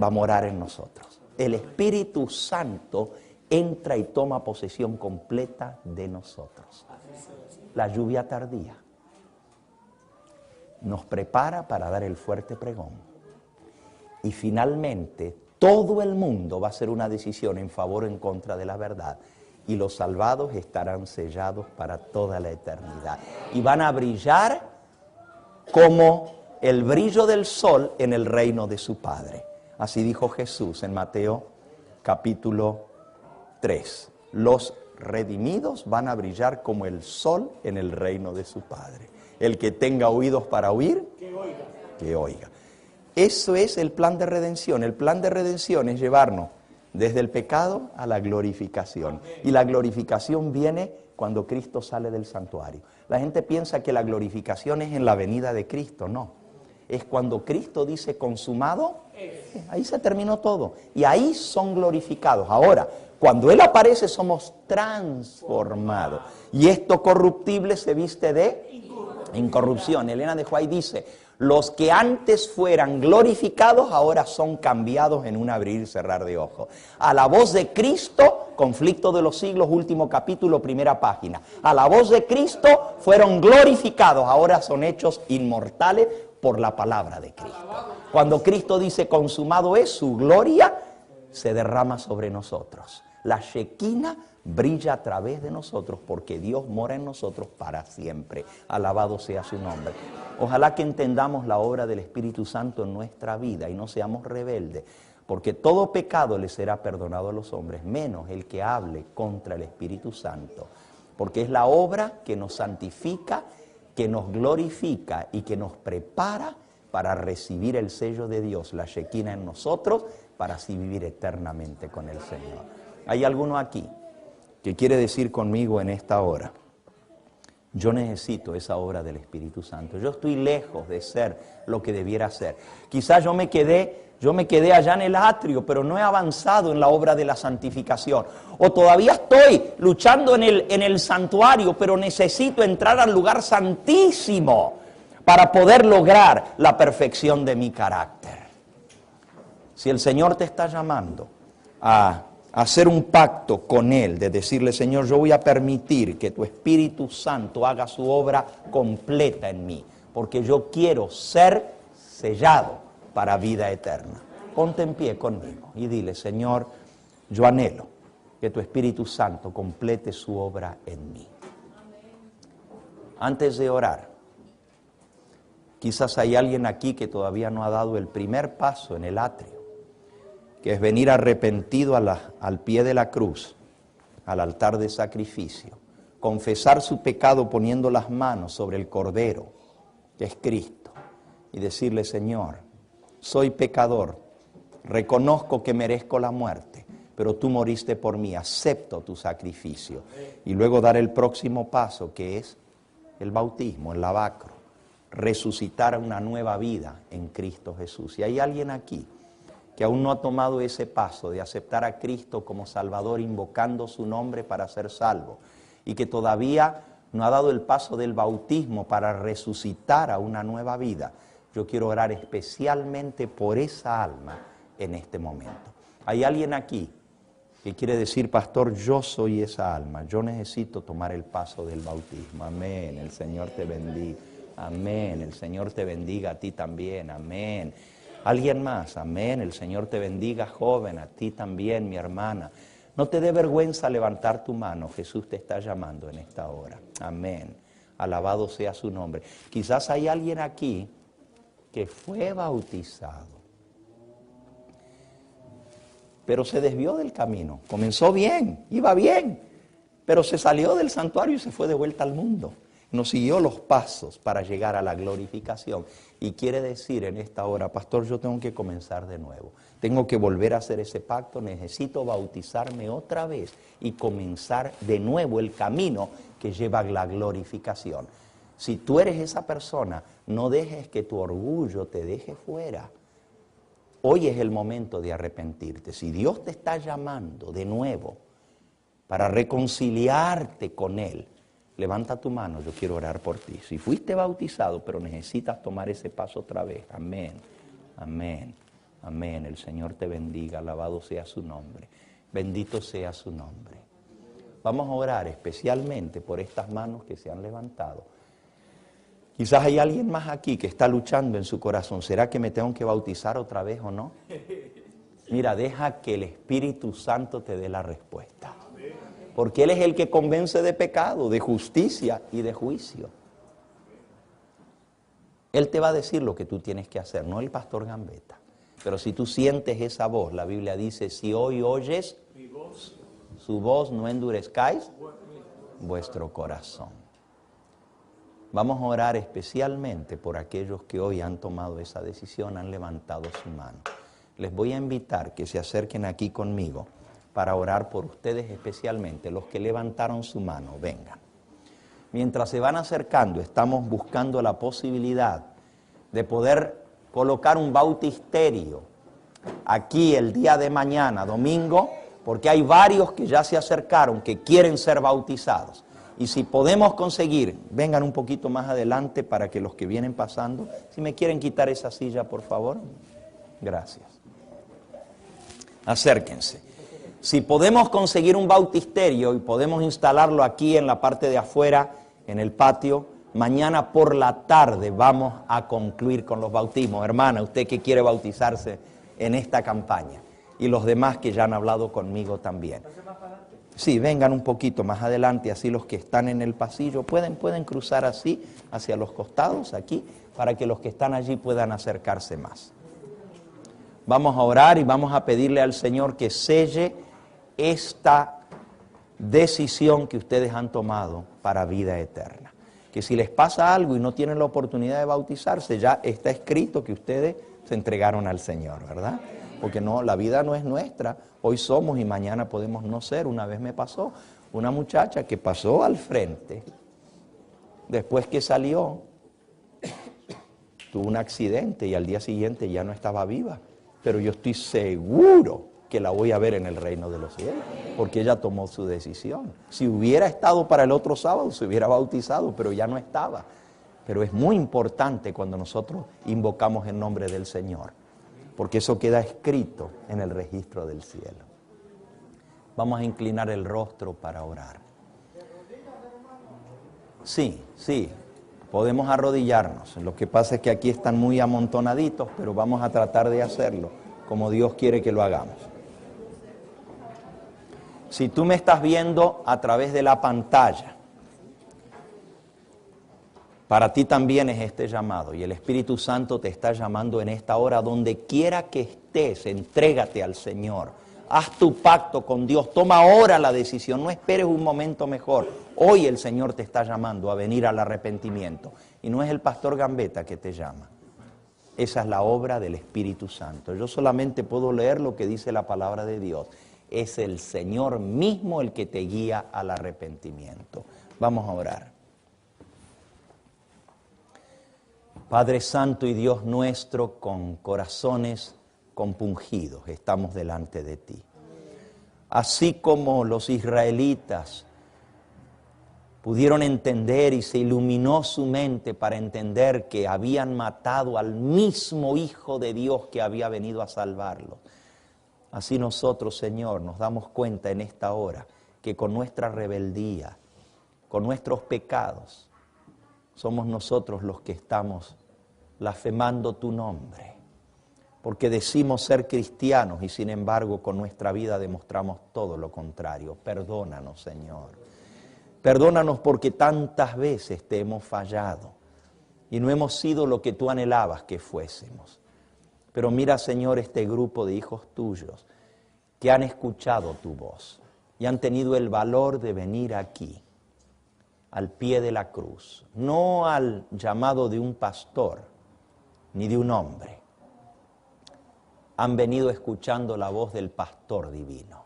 va a morar en nosotros. El Espíritu Santo entra y toma posesión completa de nosotros. La lluvia tardía nos prepara para dar el fuerte pregón. Y finalmente, todo el mundo va a hacer una decisión en favor o en contra de la verdad. Y los salvados estarán sellados para toda la eternidad. Y van a brillar como el brillo del sol en el reino de su Padre. Así dijo Jesús en Mateo capítulo 3. Los redimidos van a brillar como el sol en el reino de su Padre. El que tenga oídos para oír, que oiga. Eso es el plan de redención. El plan de redención es llevarnos desde el pecado a la glorificación. Y la glorificación viene cuando Cristo sale del santuario. La gente piensa que la glorificación es en la venida de Cristo. No. Es cuando Cristo dice consumado, ahí se terminó todo. Y ahí son glorificados. Ahora, cuando Él aparece somos transformados. Y esto corruptible se viste de incorrupción. Elena de White dice, los que antes fueran glorificados ahora son cambiados en un abrir y cerrar de ojos. A la voz de Cristo, conflicto de los siglos, último capítulo, primera página. A la voz de Cristo fueron glorificados, ahora son hechos inmortales por la palabra de Cristo. Cuando Cristo dice consumado es, su gloria se derrama sobre nosotros. La Shekinah brilla a través de nosotros porque Dios mora en nosotros para siempre. Alabado sea su nombre. Ojalá que entendamos la obra del Espíritu Santo en nuestra vida y no seamos rebeldes, porque todo pecado le será perdonado a los hombres, menos el que hable contra el Espíritu Santo, porque es la obra que nos santifica, que nos glorifica y que nos prepara para recibir el sello de Dios, la Shekinah en nosotros, para así vivir eternamente con el Señor. ¿Hay alguno aquí que quiere decir conmigo en esta hora? Yo necesito esa obra del Espíritu Santo. Yo estoy lejos de ser lo que debiera ser. Quizás yo me quedé allá en el atrio, pero no he avanzado en la obra de la santificación. O todavía estoy luchando en el santuario, pero necesito entrar al lugar santísimo para poder lograr la perfección de mi carácter. Si el Señor te está llamando a hacer un pacto con Él, de decirle, Señor, yo voy a permitir que tu Espíritu Santo haga su obra completa en mí, porque yo quiero ser sellado para vida eterna. Ponte en pie conmigo y dile, Señor, yo anhelo que tu Espíritu Santo complete su obra en mí. Antes de orar, quizás hay alguien aquí que todavía no ha dado el primer paso en el atrio, que es venir arrepentido al pie de la cruz, al altar de sacrificio, confesar su pecado poniendo las manos sobre el Cordero, que es Cristo, y decirle, Señor, soy pecador, reconozco que merezco la muerte, pero tú moriste por mí, acepto tu sacrificio. Y luego dar el próximo paso, que es el bautismo, el lavacro, resucitar a una nueva vida en Cristo Jesús. Y hay alguien aquí que aún no ha tomado ese paso de aceptar a Cristo como Salvador, invocando su nombre para ser salvo, y que todavía no ha dado el paso del bautismo para resucitar a una nueva vida. Yo quiero orar especialmente por esa alma en este momento. Hay alguien aquí que quiere decir, pastor, yo soy esa alma, yo necesito tomar el paso del bautismo. Amén, el Señor te bendiga. Amén, el Señor te bendiga a ti también. Amén. Alguien más, amén, el Señor te bendiga, joven, a ti también, mi hermana. No te dé vergüenza levantar tu mano, Jesús te está llamando en esta hora. Amén, alabado sea su nombre. Quizás hay alguien aquí que fue bautizado, pero se desvió del camino. Comenzó bien, iba bien, pero se salió del santuario y se fue de vuelta al mundo. No siguió los pasos para llegar a la glorificación. Y quiere decir en esta hora, pastor, yo tengo que comenzar de nuevo. Tengo que volver a hacer ese pacto, necesito bautizarme otra vez y comenzar de nuevo el camino que lleva a la glorificación. Si tú eres esa persona, no dejes que tu orgullo te deje fuera. Hoy es el momento de arrepentirte. Si Dios te está llamando de nuevo para reconciliarte con Él, levanta tu mano, yo quiero orar por ti. Si fuiste bautizado, pero necesitas tomar ese paso otra vez. Amén, amén, amén. El Señor te bendiga, alabado sea su nombre. Bendito sea su nombre. Vamos a orar especialmente por estas manos que se han levantado. Quizás hay alguien más aquí que está luchando en su corazón. ¿Será que me tengo que bautizar otra vez o no? Mira, deja que el Espíritu Santo te dé la respuesta. Porque Él es el que convence de pecado, de justicia y de juicio. Él te va a decir lo que tú tienes que hacer, no el pastor Gambetta. Pero si tú sientes esa voz, la Biblia dice, si hoy oyes su voz, no endurezcáis vuestro corazón. Vamos a orar especialmente por aquellos que hoy han tomado esa decisión, han levantado su mano. Les voy a invitar que se acerquen aquí conmigo para orar por ustedes especialmente, los que levantaron su mano, vengan. Mientras se van acercando, estamos buscando la posibilidad de poder colocar un bautisterio aquí el día de mañana, domingo, porque hay varios que ya se acercaron, que quieren ser bautizados. Y si podemos conseguir, vengan un poquito más adelante para que los que vienen pasando, si me quieren quitar esa silla, por favor. Gracias. Acérquense. Si podemos conseguir un bautisterio y podemos instalarlo aquí en la parte de afuera, en el patio, mañana por la tarde vamos a concluir con los bautismos. Hermana, usted que quiere bautizarse en esta campaña y los demás que ya han hablado conmigo también. Sí, vengan un poquito más adelante, así los que están en el pasillo pueden cruzar así hacia los costados, aquí, para que los que están allí puedan acercarse más. Vamos a orar y vamos a pedirle al Señor que selle esta decisión que ustedes han tomado para vida eterna. Que si les pasa algo y no tienen la oportunidad de bautizarse, ya está escrito que ustedes se entregaron al Señor, ¿verdad? Porque no, la vida no es nuestra, hoy somos y mañana podemos no ser. Una vez me pasó una muchacha que pasó al frente, después que salió, tuvo un accidente y al día siguiente ya no estaba viva, pero yo estoy seguro que la voy a ver en el reino de los cielos, porque ella tomó su decisión. Si hubiera estado para el otro sábado, se hubiera bautizado, pero ya no estaba. Pero es muy importante cuando nosotros invocamos el nombre del Señor, porque eso queda escrito en el registro del cielo. Vamos a inclinar el rostro para orar. Sí, podemos arrodillarnos. Lo que pasa es que aquí están muy amontonaditos, pero vamos a tratar de hacerlo como Dios quiere que lo hagamos. Si tú me estás viendo a través de la pantalla, para ti también es este llamado y el Espíritu Santo te está llamando en esta hora. Donde quiera que estés, entrégate al Señor. Haz tu pacto con Dios. Toma ahora la decisión. No esperes un momento mejor. Hoy el Señor te está llamando a venir al arrepentimiento. Y no es el pastor Gambetta que te llama. Esa es la obra del Espíritu Santo. Yo solamente puedo leer lo que dice la palabra de Dios. es el Señor mismo el que te guía al arrepentimiento. Vamos a orar. Padre Santo y Dios nuestro, con corazones compungidos estamos delante de ti. Así como los israelitas pudieron entender y se iluminó su mente para entender que habían matado al mismo Hijo de Dios que había venido a salvarlos. Así nosotros, Señor, nos damos cuenta en esta hora que con nuestra rebeldía, con nuestros pecados, somos nosotros los que estamos blasfemando tu nombre. Porque decimos ser cristianos y sin embargo con nuestra vida demostramos todo lo contrario. Perdónanos, Señor. Perdónanos porque tantas veces te hemos fallado y no hemos sido lo que tú anhelabas que fuésemos. Pero mira, Señor, este grupo de hijos tuyos que han escuchado tu voz y han tenido el valor de venir aquí, al pie de la cruz, no al llamado de un pastor ni de un hombre. Han venido escuchando la voz del pastor divino,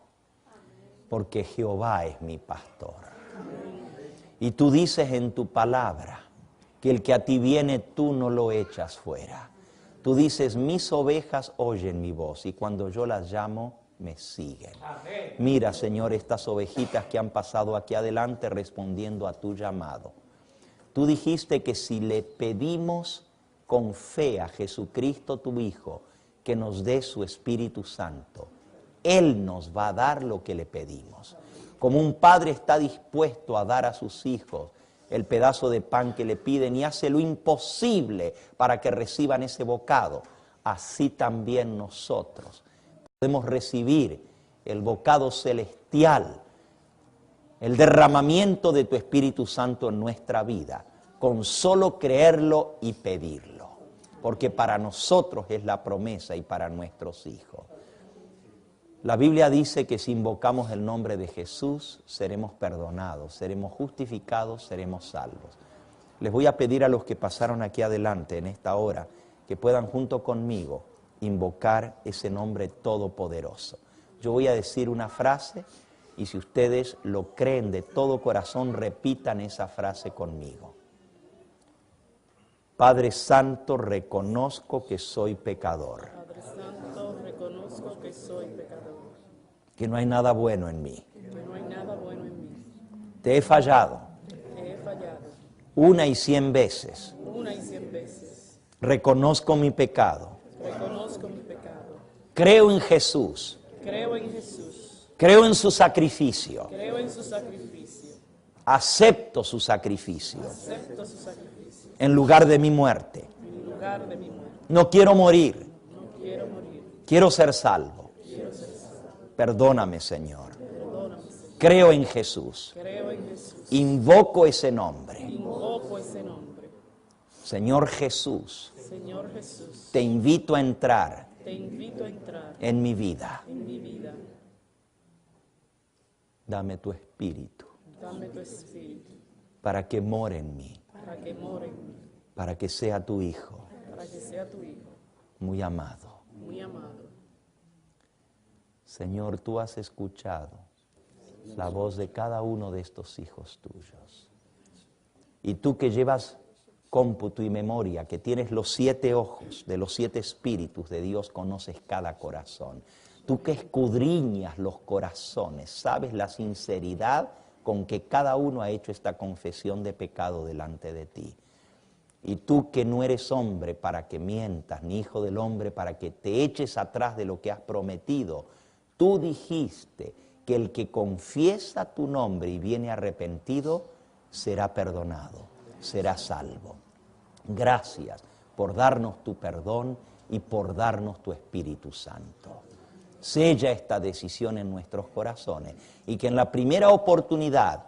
porque Jehová es mi pastor. Y tú dices en tu palabra que el que a ti viene tú no lo echas fuera. Tú dices, mis ovejas oyen mi voz y cuando yo las llamo, me siguen. Mira, Señor, estas ovejitas que han pasado aquí adelante respondiendo a tu llamado. Tú dijiste que si le pedimos con fe a Jesucristo tu Hijo, que nos dé su Espíritu Santo, Él nos va a dar lo que le pedimos. Como un padre está dispuesto a dar a sus hijos el pedazo de pan que le piden y hace lo imposible para que reciban ese bocado, así también nosotros podemos recibir el bocado celestial, el derramamiento de tu Espíritu Santo en nuestra vida, con solo creerlo y pedirlo. Porque para nosotros es la promesa y para nuestros hijos. La Biblia dice que si invocamos el nombre de Jesús, seremos perdonados, seremos justificados, seremos salvos. Les voy a pedir a los que pasaron aquí adelante en esta hora que puedan junto conmigo invocar ese nombre todopoderoso. Yo voy a decir una frase y si ustedes lo creen de todo corazón, repitan esa frase conmigo. Padre Santo, reconozco que soy pecador.
Padre Santo, reconozco que soy pecador.
Que no hay nada bueno en mí.
Que no hay nada bueno en mí.
Te he fallado.
Te he fallado.
1 y 100 veces.
1 y 100 veces.
Reconozco mi pecado.
Reconozco mi pecado.
Creo en Jesús.
Creo en Jesús.
Creo en su sacrificio.
Creo en su sacrificio.
Acepto su sacrificio.
Acepto su sacrificio.
En lugar de mi muerte.
En lugar de mi muerte.
No quiero morir.
No quiero morir.
Quiero ser salvo.
Quiero ser salvo.
Perdóname, Señor.
Perdóname, Señor.
Creo en Jesús.
Creo en Jesús.
Invoco ese nombre.
Invoco ese nombre.
Señor Jesús,
Señor Jesús.
te invito a entrar
Te invito a entrar
en mi vida.
en mi vida.
Dame tu espíritu
Dame tu espíritu
para que more en mí,
para que more en mí,
para que sea tu hijo
para que sea tu Hijo,
muy amado.
muy amado.
Señor, tú has escuchado la voz de cada uno de estos hijos tuyos. Y tú que llevas cómputo y memoria, que tienes los 7 ojos de los 7 espíritus de Dios, conoces cada corazón. Tú que escudriñas los corazones, sabes la sinceridad con que cada uno ha hecho esta confesión de pecado delante de ti. Y tú que no eres hombre para que mientas, ni hijo del hombre para que te eches atrás de lo que has prometido, tú dijiste que el que confiesa tu nombre y viene arrepentido será perdonado, será salvo. Gracias por darnos tu perdón y por darnos tu Espíritu Santo. Sella esta decisión en nuestros corazones y que en la primera oportunidad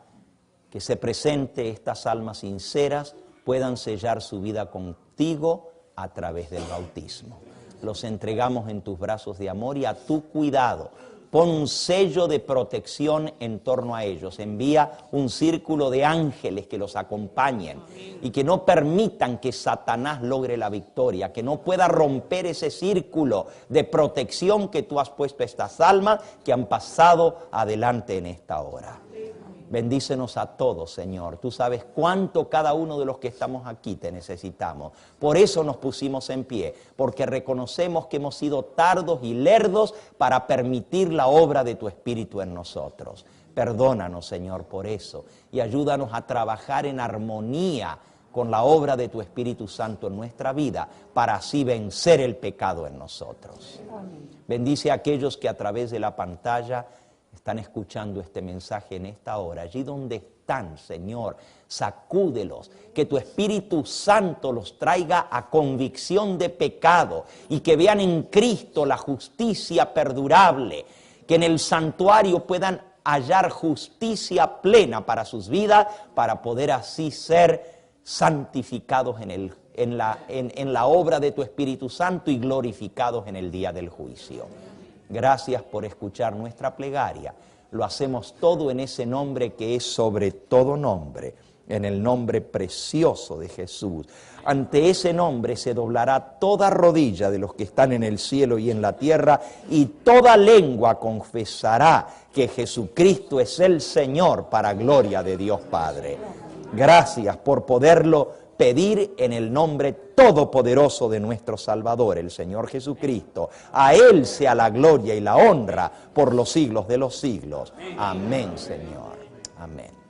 que se presente estas almas sinceras puedan sellar su vida contigo a través del bautismo. Los entregamos en tus brazos de amor y a tu cuidado. Pon un sello de protección en torno a ellos. Envía un círculo de ángeles que los acompañen y que no permitan que Satanás logre la victoria, que no pueda romper ese círculo de protección que tú has puesto a estas almas que han pasado adelante en esta hora. Bendícenos a todos, Señor. Tú sabes cuánto cada uno de los que estamos aquí te necesitamos. Por eso nos pusimos en pie, porque reconocemos que hemos sido tardos y lerdos para permitir la obra de tu Espíritu en nosotros. Perdónanos, Señor, por eso y ayúdanos a trabajar en armonía con la obra de tu Espíritu Santo en nuestra vida para así vencer el pecado en nosotros. Bendice a aquellos que a través de la pantalla están escuchando este mensaje en esta hora. Allí donde están, Señor, sacúdelos, que tu Espíritu Santo los traiga a convicción de pecado y que vean en Cristo la justicia perdurable, que en el santuario puedan hallar justicia plena para sus vidas, para poder así ser santificados en la obra de tu Espíritu Santo y glorificados en el día del juicio. Gracias por escuchar nuestra plegaria. Lo hacemos todo en ese nombre que es sobre todo nombre, en el nombre precioso de Jesús. Ante ese nombre se doblará toda rodilla de los que están en el cielo y en la tierra, y toda lengua confesará que Jesucristo es el Señor, para gloria de Dios Padre. Gracias por poderlo pedir en el nombre todopoderoso de nuestro Salvador, el Señor Jesucristo. A Él sea la gloria y la honra por los siglos de los siglos. Amén, Señor. Amén.